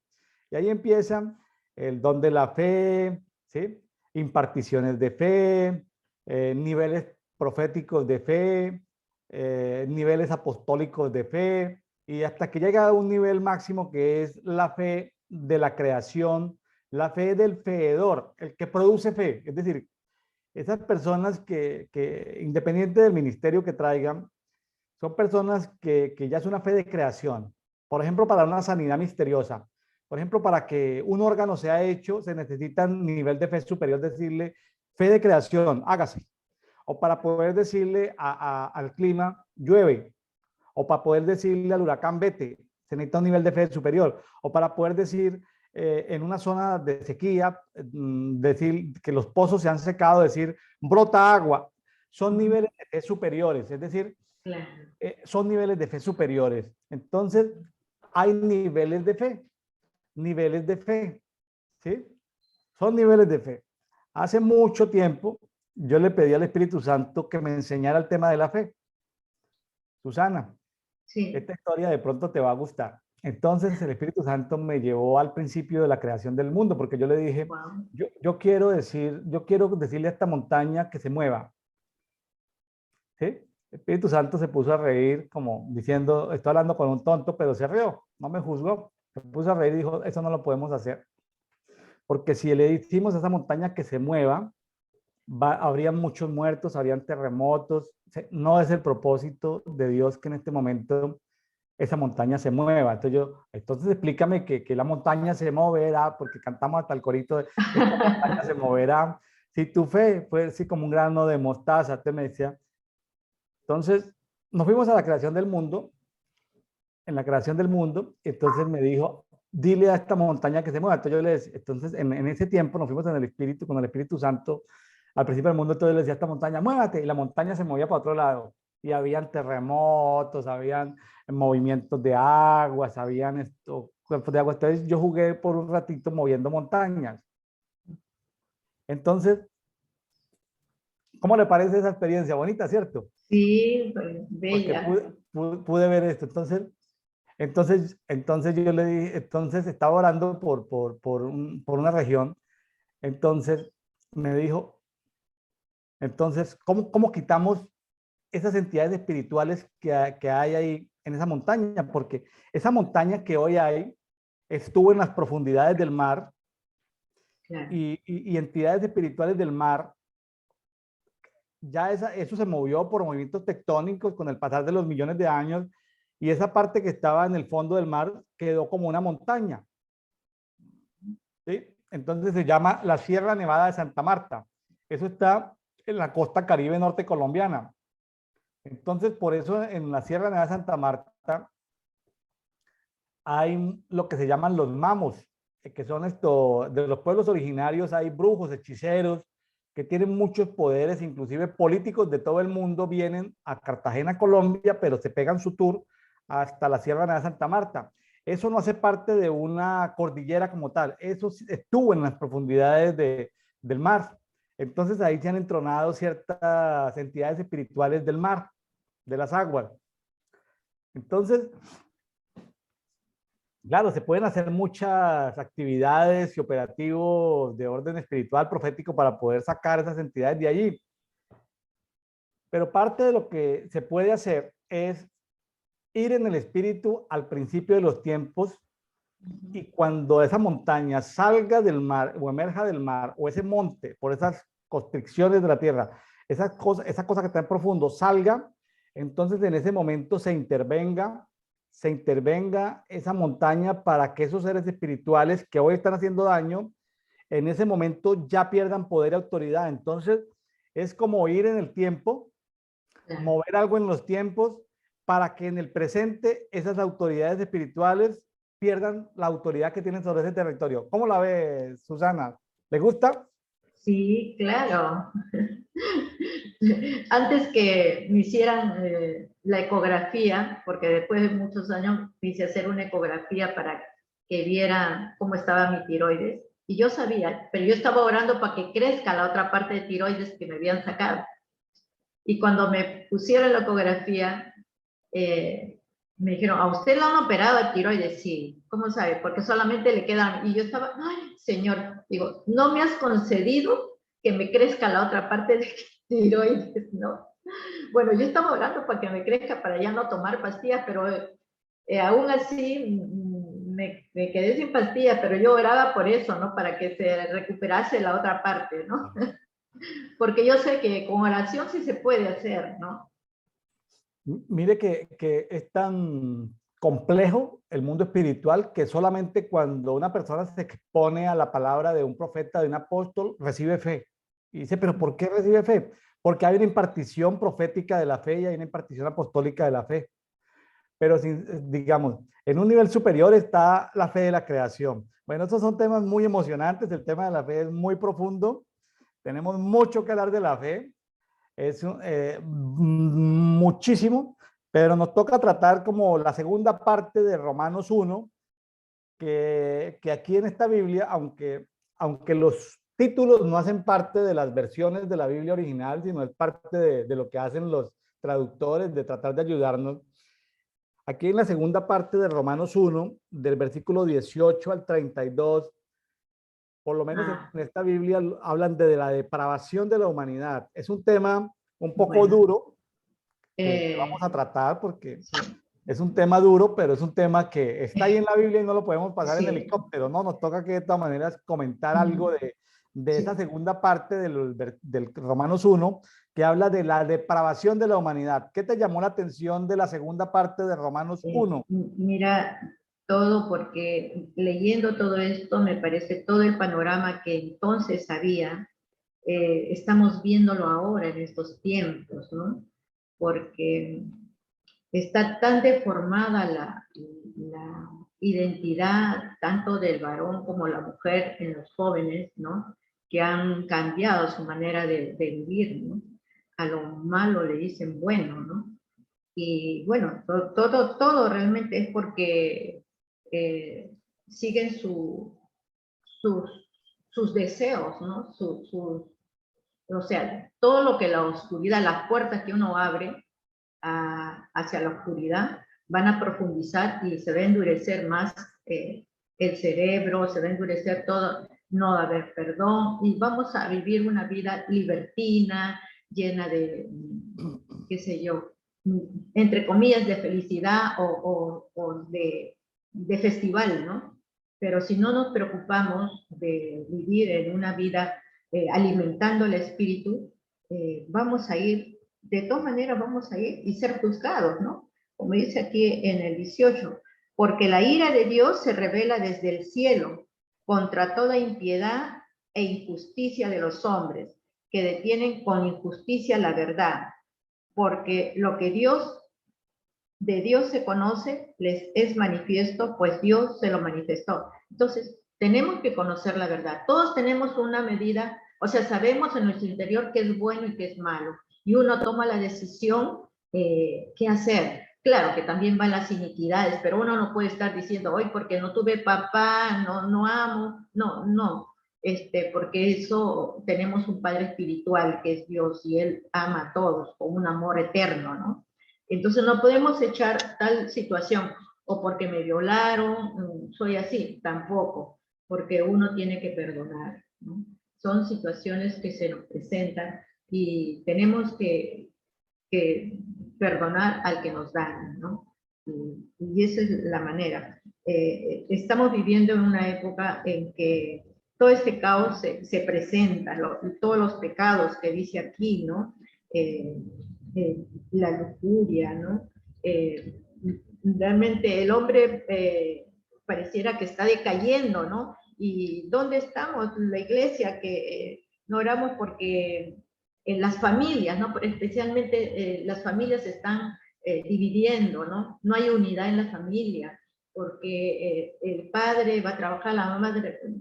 Y ahí empieza el don de la fe, ¿sí? Imparticiones de fe, niveles proféticos de fe, niveles apostólicos de fe, y hasta que llega a un nivel máximo que es la fe de la creación, la fe del feedor, el que produce fe. Es decir, esas personas que independiente del ministerio que traigan, son personas que ya es una fe de creación. Por ejemplo, para una sanidad misteriosa. Por ejemplo, para que un órgano sea hecho, se necesita un nivel de fe superior, decirle fe de creación, hágase. O para poder decirle al clima, llueve. O para poder decirle al huracán, vete, se necesita un nivel de fe superior. O para poder decir en una zona de sequía, decir que los pozos se han secado, decir brota agua. Son niveles de fe superiores, es decir, claro. son niveles de fe superiores. Entonces, hay niveles de fe, ¿sí? Son niveles de fe. Hace mucho tiempo, yo le pedí al Espíritu Santo que me enseñara el tema de la fe. Susana, Sí, esta historia de pronto te va a gustar. Entonces, el Espíritu Santo me llevó al principio de la creación del mundo, porque yo le dije, wow. yo quiero decirle a esta montaña que se mueva, ¿sí? El Espíritu Santo se puso a reír como diciendo, estoy hablando con un tonto, pero se rió, no me juzgó. Se puso a reír y dijo, eso no lo podemos hacer. Porque si le decimos a esa montaña que se mueva, habría muchos muertos, habrían terremotos. No es el propósito de Dios que en este momento esa montaña se mueva. Entonces explícame que la montaña se moverá, porque cantamos hasta el corito de esta montaña se moverá. Si tu fe fue así como un grano de mostaza, te me decía. Entonces nos fuimos a la creación del mundo, en la creación del mundo, entonces me dijo, dile a esta montaña que se mueva. Entonces yo le decía, entonces en ese tiempo nos fuimos en el Espíritu, con el Espíritu Santo, al principio del mundo, entonces le decía a esta montaña, muévate, y la montaña se movía para otro lado, y habían terremotos, habían movimientos de aguas, habían cuerpos de agua. Entonces yo jugué por un ratito moviendo montañas. Entonces, ¿cómo le parece esa experiencia? Bonita, ¿cierto? Sí, Porque bella. pude ver esto. Entonces yo le dije, entonces estaba orando por una región. Entonces me dijo, entonces, ¿cómo quitamos esas entidades espirituales que hay ahí en esa montaña? Porque esa montaña que hoy hay estuvo en las profundidades del mar Claro. y entidades espirituales del mar, ya eso se movió por movimientos tectónicos con el pasar de los millones de años y esa parte que estaba en el fondo del mar quedó como una montaña. ¿Sí? Entonces se llama la Sierra Nevada de Santa Marta. Eso está en la costa caribe norte colombiana. Entonces, por eso en la Sierra Nevada de Santa Marta hay lo que se llaman los mamos, que son de los pueblos originarios, hay brujos, hechiceros, que tienen muchos poderes, inclusive políticos de todo el mundo vienen a Cartagena, Colombia, pero se pegan su tour hasta la Sierra Nevada de Santa Marta. Eso no hace parte de una cordillera como tal, eso estuvo en las profundidades del mar. Entonces ahí se han entronado ciertas entidades espirituales del mar, de las aguas. Entonces, claro, se pueden hacer muchas actividades y operativos de orden espiritual profético para poder sacar esas entidades de allí. Pero parte de lo que se puede hacer es ir en el espíritu al principio de los tiempos, y cuando esa montaña salga del mar o emerja del mar, o ese monte por esas constricciones de la tierra, esa cosa que está en profundo salga, entonces en ese momento se intervenga esa montaña para que esos seres espirituales que hoy están haciendo daño, en ese momento ya pierdan poder y autoridad. Entonces es como ir en el tiempo, mover algo en los tiempos para que en el presente esas autoridades espirituales pierdan la autoridad que tienen sobre ese territorio. ¿Cómo la ves, Susana? ¿Le gusta? Sí, claro. Antes que me hicieran la ecografía, porque después de muchos años me hice hacer una ecografía para que vieran cómo estaba mi tiroides, y yo sabía, pero yo estaba orando para que crezca la otra parte de tiroides que me habían sacado. Y cuando me pusieron la ecografía, me dijeron, ¿a usted le han operado de tiroides? Sí. ¿Cómo sabe? Porque solamente le quedan, y yo estaba, ay, señor, digo, no me has concedido que me crezca la otra parte de tiroides, ¿no? Bueno, yo estaba orando para que me crezca, para ya no tomar pastillas, pero aún así me quedé sin pastillas, pero yo oraba por eso, ¿no? Para que se recuperase la otra parte, ¿no? Porque yo sé que con oración sí se puede hacer, ¿no? Mire que es tan complejo el mundo espiritual que solamente cuando una persona se expone a la palabra de un profeta, de un apóstol, recibe fe. Y dice, ¿pero por qué recibe fe? Porque hay una impartición profética de la fe y hay una impartición apostólica de la fe. Pero, digamos, en un nivel superior está la fe de la creación. Bueno, estos son temas muy emocionantes. El tema de la fe es muy profundo. Tenemos mucho que hablar de la fe. Es muchísimo, pero nos toca tratar como la segunda parte de Romanos 1, que aquí en esta Biblia, aunque los títulos no hacen parte de las versiones de la Biblia original, sino es parte de lo que hacen los traductores, de tratar de ayudarnos. Aquí en la segunda parte de Romanos 1, del versículo 18 al 32, por lo menos Ah, en esta Biblia hablan de la depravación de la humanidad. Es un tema un poco bueno, duro que vamos a tratar porque sí, es un tema duro, pero es un tema que está ahí en la Biblia y no lo podemos pasar en sí, helicóptero, ¿no? Nos toca que de todas maneras comentar algo de esa sí. segunda parte del Romanos 1, que habla de la depravación de la humanidad. ¿Qué te llamó la atención de la segunda parte de Romanos 1? Mira, todo porque leyendo todo esto me parece todo el panorama que entonces había, estamos viéndolo ahora en estos tiempos, ¿no? Porque está tan deformada la identidad tanto del varón como la mujer en los jóvenes, ¿no? Que han cambiado su manera de vivir, ¿no? A lo malo le dicen bueno, ¿no? Y bueno, todo realmente es porque siguen sus, sus deseos, ¿no? O sea, todo lo que la oscuridad, las puertas que uno abre hacia la oscuridad, van a profundizar y se va a endurecer más el cerebro, se va a endurecer todo, no va a haber perdón y vamos a vivir una vida libertina, llena de, qué sé yo, entre comillas, de felicidad o de festival, ¿no? Pero si no nos preocupamos de vivir en una vida alimentando el espíritu, vamos a ir, de todas maneras vamos a ir y ser juzgados, ¿no? Como dice aquí en el 18, porque la ira de Dios se revela desde el cielo contra toda impiedad e injusticia de los hombres, que detienen con injusticia la verdad, porque lo que de Dios se conoce, les es manifiesto, pues Dios se lo manifestó. Entonces, tenemos que conocer la verdad. Todos tenemos una medida, o sea, sabemos en nuestro interior qué es bueno y qué es malo. Y uno toma la decisión qué hacer. Claro que también van las iniquidades, pero uno no puede estar diciendo, hoy porque no tuve papá, no amo. No, no. porque eso tenemos un Padre espiritual que es Dios y Él ama a todos con un amor eterno, ¿no? Entonces no podemos echar tal situación, o porque me violaron, soy así, tampoco, porque uno tiene que perdonar, ¿no? Son situaciones que se nos presentan y tenemos que perdonar al que nos daña, ¿no? Y esa es la manera. Estamos viviendo en una época en que todo este caos se presenta, todos los pecados que dice aquí, ¿no? Eh, la lujuria, ¿no? Eh, Realmente el hombre pareciera que está decayendo, ¿no? ¿Y dónde estamos? La iglesia que no oramos porque en las familias, ¿no? Especialmente las familias se están dividiendo, ¿no? No hay unidad en la familia, porque el padre va a trabajar, la mamá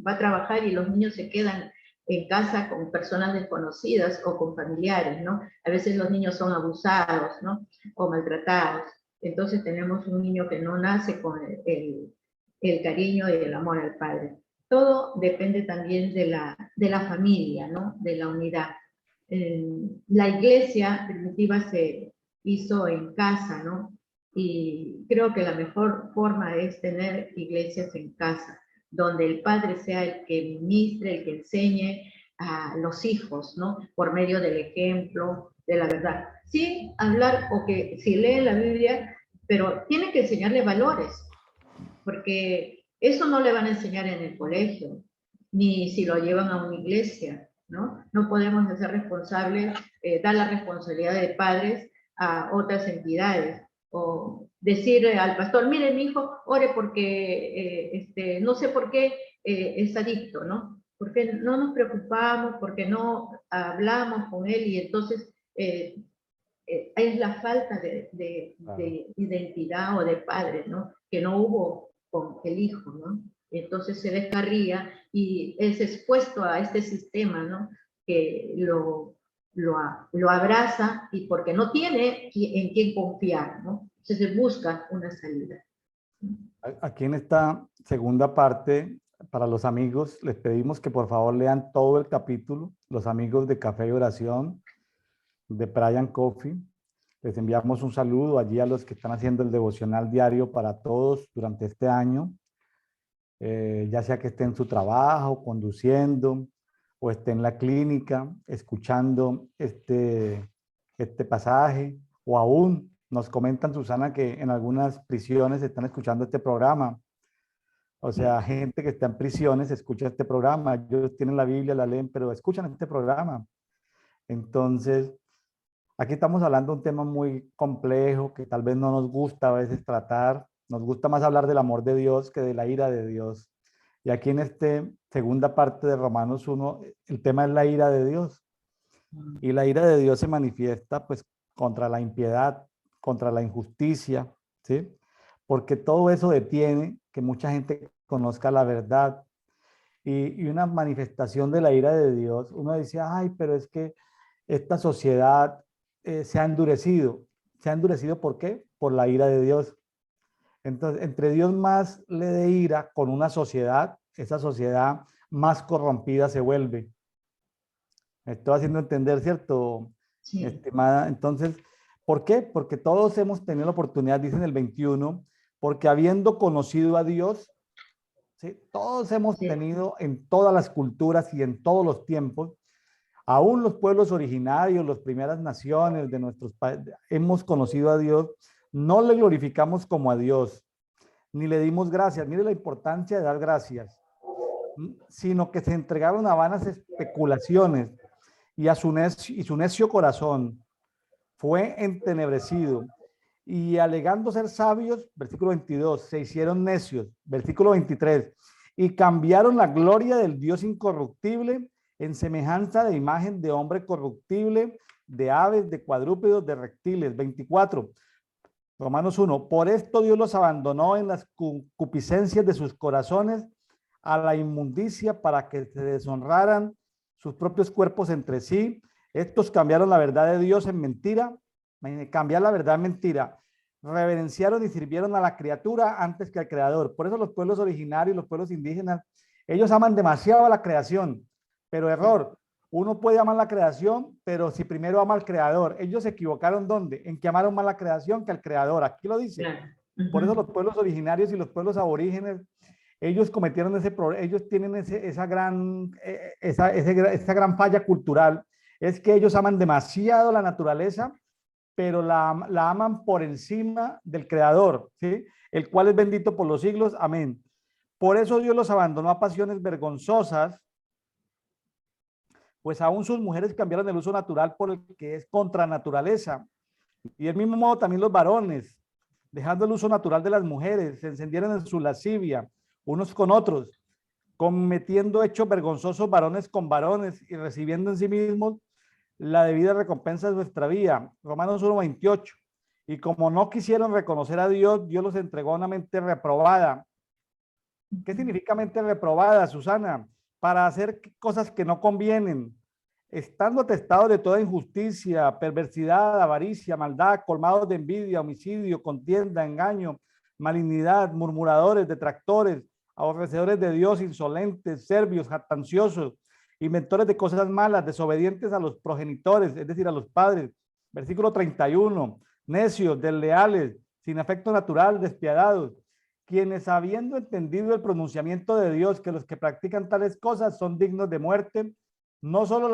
va a trabajar y los niños se quedan en casa con personas desconocidas o con familiares, ¿no? A veces los niños son abusados, ¿no? O maltratados. Entonces tenemos un niño que no nace con el cariño y el amor al padre. Todo depende también de la familia, ¿no? De la unidad. La iglesia primitiva se hizo en casa, ¿no? Y creo que la mejor forma es tener iglesias en casa, donde el padre sea el que ministre, el que enseñe a los hijos, ¿no? Por medio del ejemplo, de la verdad. Sin hablar, o que si leen la Biblia, pero tienen que enseñarle valores, porque eso no le van a enseñar en el colegio, ni si lo llevan a una iglesia, ¿no? No podemos hacer responsables, dar la responsabilidad de padres a otras entidades, o decir al pastor, mire mi hijo, ore porque no sé por qué es adicto, ¿no? Porque no nos preocupamos, porque no hablamos con él y entonces es la falta de identidad o de padre, ¿no? Que no hubo con el hijo, ¿no? Entonces se descarría y es expuesto a este sistema, ¿no? Que lo abraza y porque no tiene en quién confiar, ¿no? Entonces se busca una salida. Aquí en esta segunda parte, para los amigos, les pedimos que por favor lean todo el capítulo, los amigos de Café y Oración, de Brian Coffee. Les enviamos un saludo allí a los que están haciendo el devocional diario para todos durante este año, ya sea que esté en su trabajo, conduciendo, o esté en la clínica, escuchando este pasaje, o aún nos comentan, Susana, que en algunas prisiones están escuchando este programa. O sea, gente que está en prisiones escucha este programa. Ellos tienen la Biblia, la leen, pero escuchan este programa. Entonces, aquí estamos hablando de un tema muy complejo que tal vez no nos gusta a veces tratar. Nos gusta más hablar del amor de Dios que de la ira de Dios. Y aquí en esta segunda parte de Romanos 1, el tema es la ira de Dios. Y la ira de Dios se manifiesta pues contra la impiedad, contra la injusticia, ¿sí? Porque todo eso detiene que mucha gente conozca la verdad. Y una manifestación de la ira de Dios, uno dice, ay, pero es que esta sociedad se ha endurecido. ¿Se ha endurecido por qué? Por la ira de Dios. Entonces, entre Dios más le dé ira con una sociedad, esa sociedad más corrompida se vuelve. Me estoy haciendo entender, ¿cierto, Sí. estimada? Entonces, ¿por qué? Porque todos hemos tenido la oportunidad, dice en el 21, porque habiendo conocido a Dios, ¿sí? Todos hemos Sí. tenido en todas las culturas y en todos los tiempos, aún los pueblos originarios, las primeras naciones de nuestros países, hemos conocido a Dios, no le glorificamos como a Dios, ni le dimos gracias. Mire la importancia de dar gracias, sino que se entregaron a vanas especulaciones y su necio corazón fue entenebrecido. Y alegando ser sabios, versículo 22, se hicieron necios, versículo 23, y cambiaron la gloria del Dios incorruptible en semejanza de imagen de hombre corruptible, de aves, de cuadrúpedos, de reptiles. 24, Romanos 1, por esto Dios los abandonó en las concupiscencias de sus corazones a la inmundicia para que se deshonraran sus propios cuerpos entre sí. Estos cambiaron la verdad de Dios en mentira, cambiar la verdad en mentira, reverenciaron y sirvieron a la criatura antes que al creador. Por eso los pueblos originarios, los pueblos indígenas, Ellos aman demasiado a la creación, pero error. Uno puede amar la creación, pero si primero ama al creador. Ellos se equivocaron ¿dónde? En que amaron más la creación que al creador. Aquí lo dice. Claro. Por eso Ujú. los pueblos originarios y los pueblos aborígenes, ellos cometieron ese problema, ellos tienen esa gran falla cultural, es que ellos aman demasiado la naturaleza, pero la aman por encima del creador, ¿sí? El cual es bendito por los siglos, amén. Por eso Dios los abandonó a pasiones vergonzosas, pues aún sus mujeres cambiaron el uso natural por el que es contra naturaleza. Y del mismo modo también los varones, dejando el uso natural de las mujeres, se encendieron en su lascivia, unos con otros, cometiendo hechos vergonzosos varones con varones y recibiendo en sí mismos la debida recompensa de su extravío. Romanos 1:28. Y como no quisieron reconocer a Dios, Dios los entregó a una mente reprobada. ¿Qué significa mente reprobada, Susana? Para hacer cosas que no convienen, estando atestados de toda injusticia, perversidad, avaricia, maldad, colmados de envidia, homicidio, contienda, engaño, malignidad, murmuradores, detractores, aborrecedores de Dios, insolentes, serbios, jactanciosos, inventores de cosas malas, desobedientes a los progenitores, es decir, a los padres. Versículo 31, necios, desleales, sin afecto natural, despiadados, quienes habiendo entendido el pronunciamiento de Dios, que los que practican tales cosas son dignos de muerte, no solo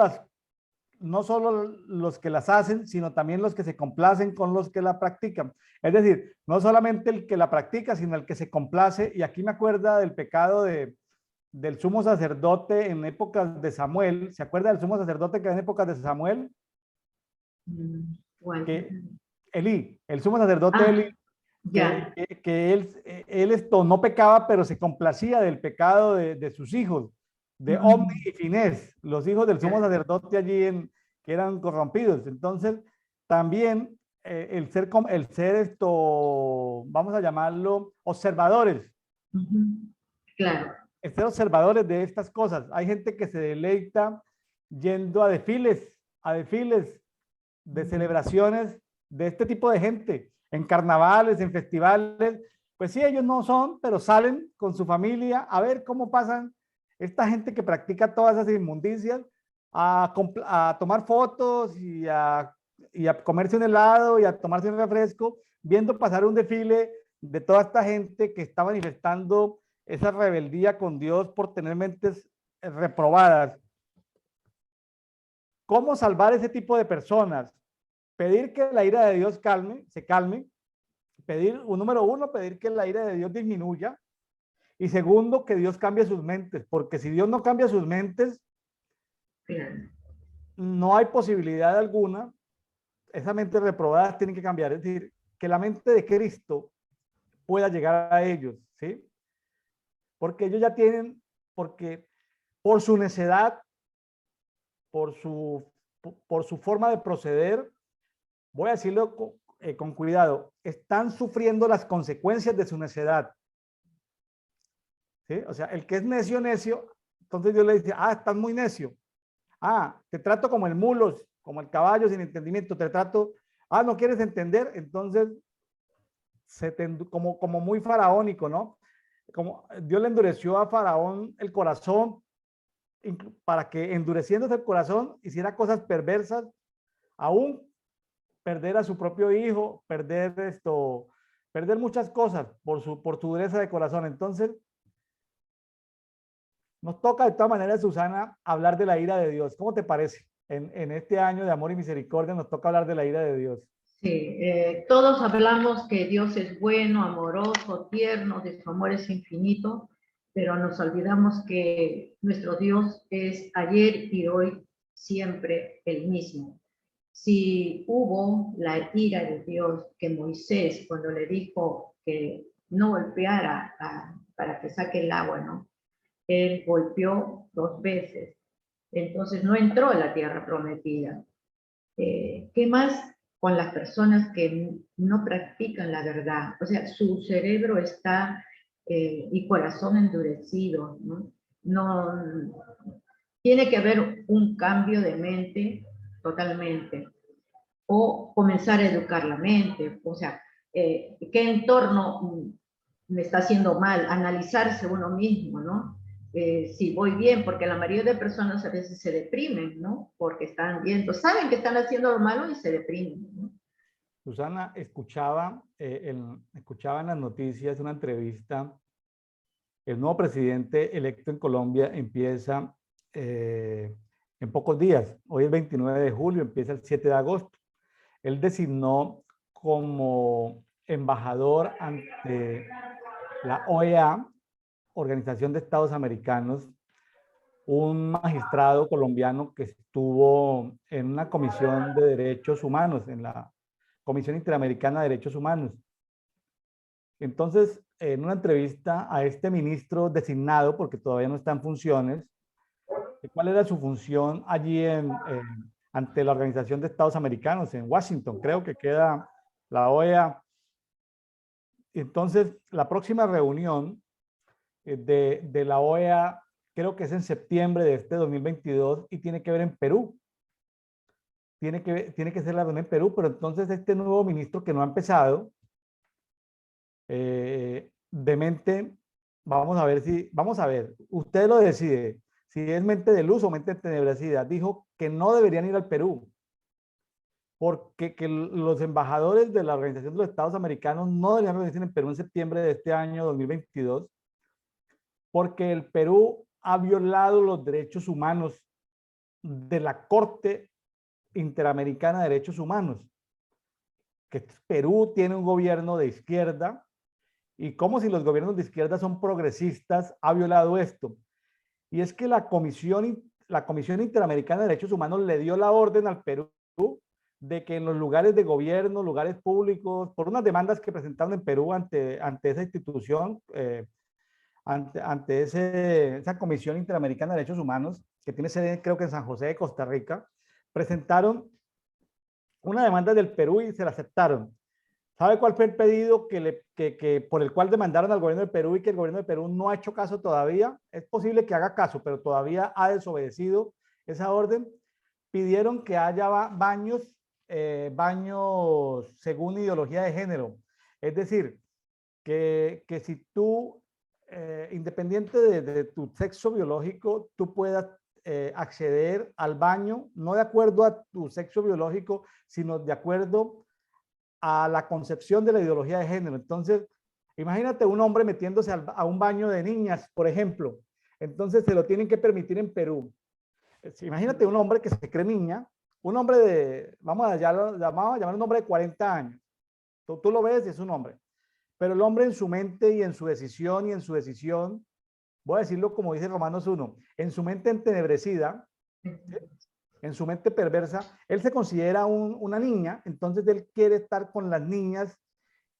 los que las hacen, sino también los que se complacen con los que la practican. Es decir, no solamente el que la practica, sino el que se complace. Y aquí me acuerda del pecado del sumo sacerdote en épocas de Samuel. ¿Se acuerda del sumo sacerdote que en épocas de Samuel? Bueno. Que Elí, el sumo sacerdote Ah, Elí, ya. que él esto no pecaba, pero se complacía del pecado de sus hijos, de Omni Mm, y Finés, los hijos del sumo ya. sacerdote allí que eran corrompidos. Entonces, también el ser esto, vamos a llamarlo, observadores, Ujú. Claro. el ser observadores de estas cosas. Hay gente que se deleita yendo a desfiles de celebraciones de este tipo de gente, en carnavales, en festivales, pues sí, ellos no son, pero salen con su familia a ver cómo pasan esta gente que practica todas esas inmundicias a tomar fotos y a comerse un helado y a tomarse un refresco, viendo pasar un desfile de toda esta gente que está manifestando esa rebeldía con Dios por tener mentes reprobadas. ¿Cómo salvar ese tipo de personas? Pedir que la ira de Dios se calme. Pedir, número uno, pedir que la ira de Dios disminuya. Y segundo, que Dios cambie sus mentes, porque si Dios no cambia sus mentes, Claro. no hay posibilidad alguna. Esas mentes reprobadas tienen que cambiar. Es decir, que la mente de Cristo pueda llegar a ellos, ¿sí? Porque ellos ya tienen, porque por su necedad, por su, por su forma de proceder, voy a decirlo con cuidado, están sufriendo las consecuencias de su necedad. ¿Sí? O sea, el que es necio, necio, entonces Dios le dice, estás muy necio. Te trato como el mulo, como el caballo sin entendimiento, te trato, no quieres entender, entonces como muy faraónico, ¿no? Como Dios le endureció a Faraón el corazón para que endureciéndose el corazón hiciera cosas perversas, aún perder a su propio hijo, perder muchas cosas por su dureza de corazón. Entonces, nos toca de todas maneras, Susana, hablar de la ira de Dios. ¿Cómo te parece? En este año de amor y misericordia nos toca hablar de la ira de Dios. Sí, todos hablamos que Dios es bueno, amoroso, tierno, de su amor es infinito, pero nos olvidamos que nuestro Dios es ayer y hoy siempre el mismo. Si hubo la ira de Dios que Moisés, cuando le dijo que no golpeara para que saque el agua, ¿no? Él golpeó 2 veces, entonces no entró a la tierra prometida. ¿Qué más con las personas que no practican la verdad? O sea, su cerebro está y corazón endurecido, ¿no? No, tiene que haber un cambio de mente totalmente, o comenzar a educar la mente, o sea, qué entorno me está haciendo mal, analizarse uno mismo, ¿no? si voy bien, porque la mayoría de personas a veces se deprimen, ¿no? Porque están viendo, saben que están haciendo lo malo y se deprimen, ¿no? Susana, escuchaba en las noticias una entrevista. El nuevo presidente electo en Colombia empieza en pocos días. Hoy es 29 de julio, empieza el 7 de agosto. Él designó como embajador ante la OEA, Organización de Estados Americanos, un magistrado colombiano que estuvo en una comisión de derechos humanos, en la Comisión Interamericana de Derechos Humanos. Entonces, en una entrevista a este ministro designado, porque todavía no está en funciones, ¿cuál era su función allí ante la Organización de Estados Americanos en Washington? Creo que queda la OEA. Entonces, la próxima reunión de la OEA, creo que es en septiembre de este 2022 y tiene que ver en Perú. Tiene que ser la reunión en Perú, pero entonces este nuevo ministro que no ha empezado, de mente, vamos a ver, usted lo decide, si es mente de luz o mente de tenebrosidad, dijo que no deberían ir al Perú, porque que los embajadores de la Organización de los Estados Americanos no deberían reunirse en Perú en septiembre de este año 2022, porque el Perú ha violado los derechos humanos de la Corte Interamericana de Derechos Humanos, que Perú tiene un gobierno de izquierda y como si los gobiernos de izquierda son progresistas, ha violado esto. Y es que la Comisión Interamericana de Derechos Humanos le dio la orden al Perú de que en los lugares de gobierno, lugares públicos, por unas demandas que presentaron en Perú ante esa institución, ante esa Comisión Interamericana de Derechos Humanos, que tiene sede creo que en San José de Costa Rica, presentaron una demanda del Perú y se la aceptaron. ¿Sabe cuál fue el pedido por el cual demandaron al gobierno del Perú y que el gobierno del Perú no ha hecho caso todavía? Es posible que haga caso, pero todavía ha desobedecido esa orden. Pidieron que haya baños según ideología de género. Es decir, que si tú, independiente de tu sexo biológico, tú puedas acceder al baño, no de acuerdo a tu sexo biológico, sino de acuerdo a la concepción de la ideología de género. Entonces, imagínate un hombre metiéndose a un baño de niñas, por ejemplo. Entonces, se lo tienen que permitir en Perú. Imagínate un hombre que se cree niña, un hombre vamos a llamar un hombre de 40 años. Tú lo ves y es un hombre. Pero el hombre en su mente y en su decisión, voy a decirlo como dice Romanos 1, en su mente entenebrecida, ¿sí? En su mente perversa, él se considera una niña, entonces él quiere estar con las niñas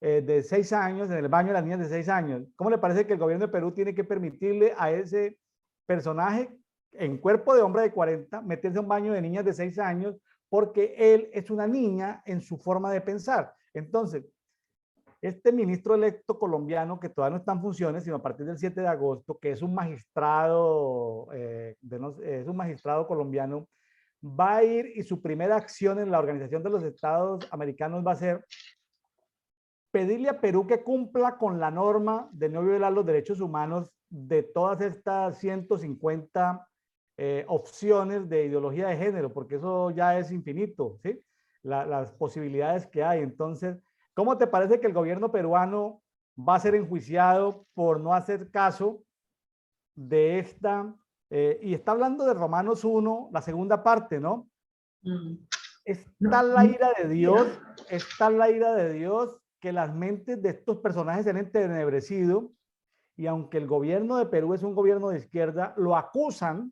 de 6 años, en el baño de las niñas de 6 años. ¿Cómo le parece que el gobierno de Perú tiene que permitirle a ese personaje en cuerpo de hombre de 40 meterse a un baño de niñas de 6 años porque él es una niña en su forma de pensar? Entonces, este ministro electo colombiano, que todavía no está en funciones, sino a partir del 7 de agosto, que es un magistrado, es un magistrado colombiano, va a ir y su primera acción en la Organización de los Estados Americanos va a ser pedirle a Perú que cumpla con la norma de no violar los derechos humanos de todas estas 150 opciones de ideología de género, porque eso ya es infinito, ¿sí? Las posibilidades que hay. Entonces, ¿cómo te parece que el gobierno peruano va a ser enjuiciado por no hacer caso de esta? Y está hablando de Romanos 1, la segunda parte, ¿no? Está la ira de Dios, está la ira de Dios que las mentes de estos personajes se han entenebrecido y aunque el gobierno de Perú es un gobierno de izquierda, lo acusan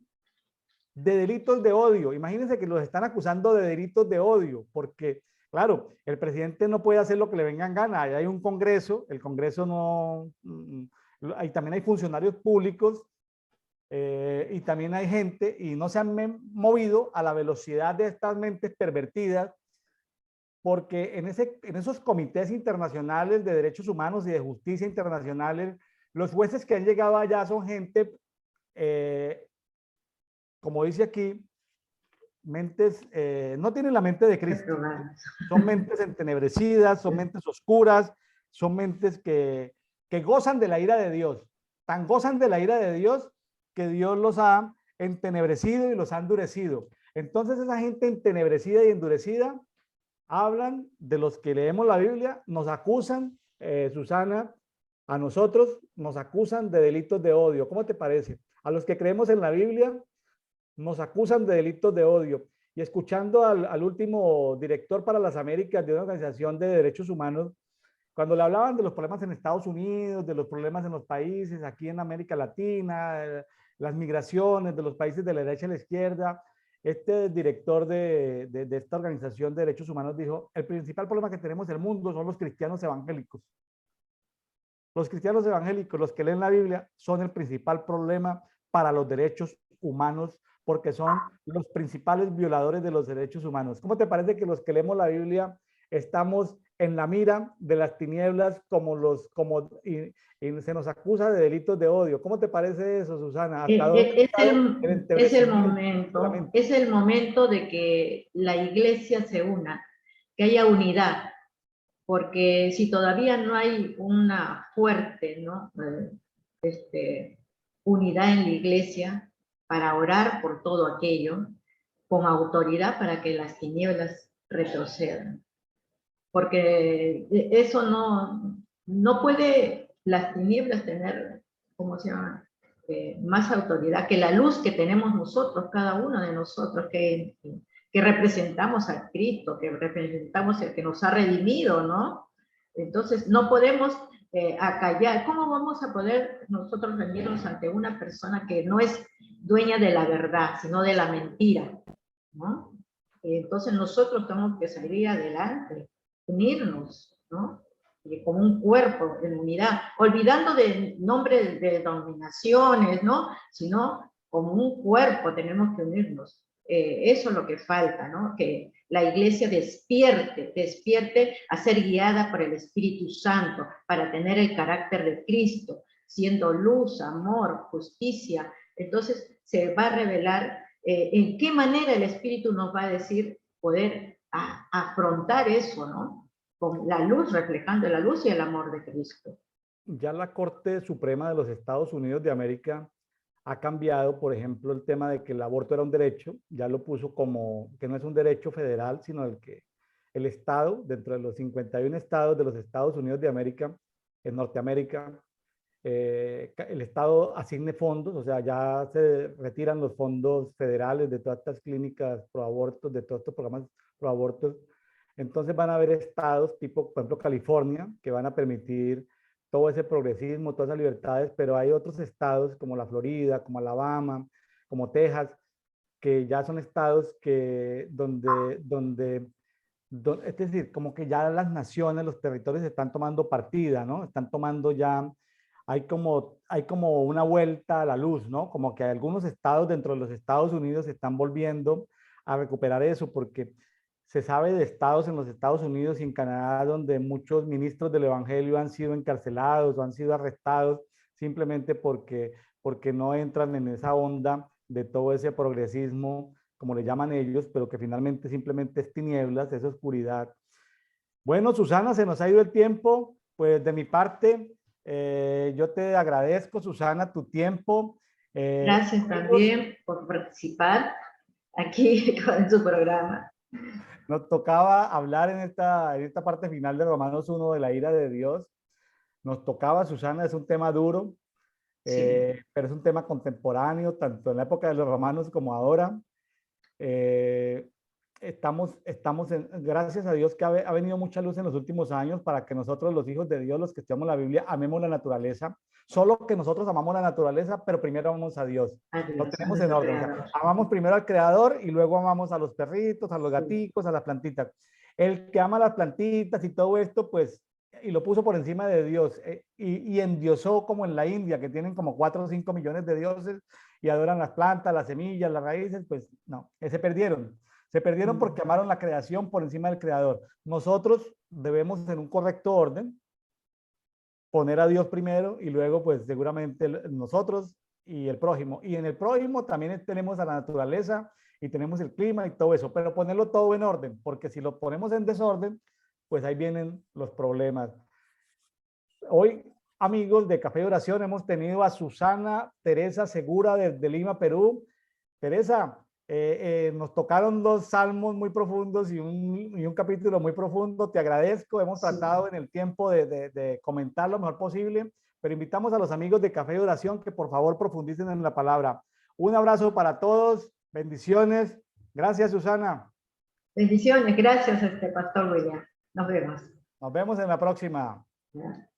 de delitos de odio. Imagínense que los están acusando de delitos de odio, porque, claro, el presidente no puede hacer lo que le venga en gana. Ahí hay un congreso, el congreso no... Ahí también hay funcionarios públicos y también hay gente y no se han movido a la velocidad de estas mentes pervertidas, porque en esos comités internacionales de derechos humanos y de justicia internacionales, los jueces que han llegado allá son gente, como dice aquí, mentes, no tienen la mente de Cristo, son mentes entenebrecidas, son mentes oscuras, son mentes que gozan de la ira de Dios, tan gozan de la ira de Dios que Dios los ha entenebrecido y los ha endurecido. Entonces esa gente entenebrecida y endurecida hablan de los que leemos la Biblia, nos acusan, Susana, a nosotros nos acusan de delitos de odio. ¿Cómo te parece? A los que creemos en la Biblia nos acusan de delitos de odio. Y escuchando al último director para las Américas de una organización de derechos humanos, cuando le hablaban de los problemas en Estados Unidos, de los problemas en los países, aquí en América Latina, las migraciones de los países de la derecha a la izquierda, este director de esta organización de derechos humanos dijo, el principal problema que tenemos en el mundo son los cristianos evangélicos. Los cristianos evangélicos, los que leen la Biblia, son el principal problema para los derechos humanos porque son los principales violadores de los derechos humanos. ¿Cómo te parece que los que leemos la Biblia estamos en la mira de las tinieblas y se nos acusa de delitos de odio? ¿Cómo te parece eso, Susana? ¿Hasta dónde ha llegado el entebrecimiento? Es el momento de que la iglesia se una, que haya unidad, porque si todavía no hay una fuerte, ¿no? Unidad en la iglesia para orar por todo aquello, con autoridad para que las tinieblas retrocedan. Porque eso no puede las tinieblas tener, ¿cómo se llama? Más autoridad que la luz que tenemos nosotros, cada uno de nosotros, que representamos a Cristo, que representamos el que nos ha redimido, ¿no? Entonces, no podemos acallar. ¿Cómo vamos a poder nosotros rendirnos ante una persona que no es dueña de la verdad, sino de la mentira, ¿no? Entonces, nosotros tenemos que salir adelante, unirnos, ¿no? Como un cuerpo en unidad, olvidando de nombres de denominaciones, ¿no? Sino como un cuerpo tenemos que unirnos. Eso es lo que falta, ¿no? Que la iglesia despierte a ser guiada por el Espíritu Santo para tener el carácter de Cristo, siendo luz, amor, justicia. Entonces se va a revelar en qué manera el Espíritu nos va a decir poder afrontar eso, ¿no? Con la luz, reflejando la luz y el amor de Cristo. Ya la Corte Suprema de los Estados Unidos de América ha cambiado, por ejemplo, el tema de que el aborto era un derecho, ya lo puso como que no es un derecho federal, sino el que el Estado, dentro de los 51 estados de los Estados Unidos de América, en Norteamérica, el Estado asigne fondos, o sea, ya se retiran los fondos federales de todas estas clínicas pro abortos, de todos estos programas pro abortos. Entonces van a haber estados tipo, por ejemplo, California, que van a permitir todo ese progresismo, todas esas libertades, pero hay otros estados como la Florida, como Alabama, como Texas, que ya son estados que es decir, como que ya las naciones, los territorios están tomando partida, ¿no? Están tomando ya, hay como una vuelta a la luz, ¿no? Como que algunos estados dentro de los Estados Unidos están volviendo a recuperar eso, porque se sabe de estados en los Estados Unidos y en Canadá donde muchos ministros del Evangelio han sido encarcelados o han sido arrestados simplemente porque no entran en esa onda de todo ese progresismo, como le llaman ellos, pero que finalmente simplemente es tinieblas, es oscuridad. Bueno, Susana, se nos ha ido el tiempo. Pues de mi parte, yo te agradezco, Susana, tu tiempo. Gracias también por participar aquí con su programa. Nos tocaba hablar en esta parte final de Romanos 1 de la ira de Dios. Nos tocaba, Susana, es un tema duro, Sí. pero es un tema contemporáneo, tanto en la época de los romanos como ahora. Eh, gracias a Dios que ha venido mucha luz en los últimos años para que nosotros, los hijos de Dios, los que estudiamos la Biblia, amemos la naturaleza. Solo que nosotros amamos la naturaleza, pero primero amamos a Dios. Lo Adiós, a tenemos en nuestro orden. O sea, creador. amamos primero al Creador y luego amamos a los perritos, a los gaticos, a las plantitas. El que ama las plantitas y todo esto, pues, y lo puso por encima de Dios y endiosó como en la India, que tienen como 4 o 5 millones de dioses y adoran las plantas, las semillas, las raíces, pues no, se perdieron. Se perdieron porque amaron la creación por encima del creador. Nosotros debemos en un correcto orden poner a Dios primero y luego pues seguramente nosotros y el prójimo. Y en el prójimo también tenemos a la naturaleza y tenemos el clima y todo eso, pero ponerlo todo en orden, porque si lo ponemos en desorden, pues ahí vienen los problemas. Hoy amigos de Café de Oración. Hemos tenido a Susana Teresa Segura desde Lima, Perú. Teresa, nos tocaron dos salmos muy profundos y un capítulo muy profundo. Te agradezco. Hemos tratado en el tiempo de comentar lo mejor posible, pero invitamos a los amigos de Café de Oración que por favor profundicen en la palabra. Un abrazo para todos. Bendiciones. Gracias, Susana. Bendiciones. Gracias, Pastor William. Nos vemos. Nos vemos en la próxima. Ya.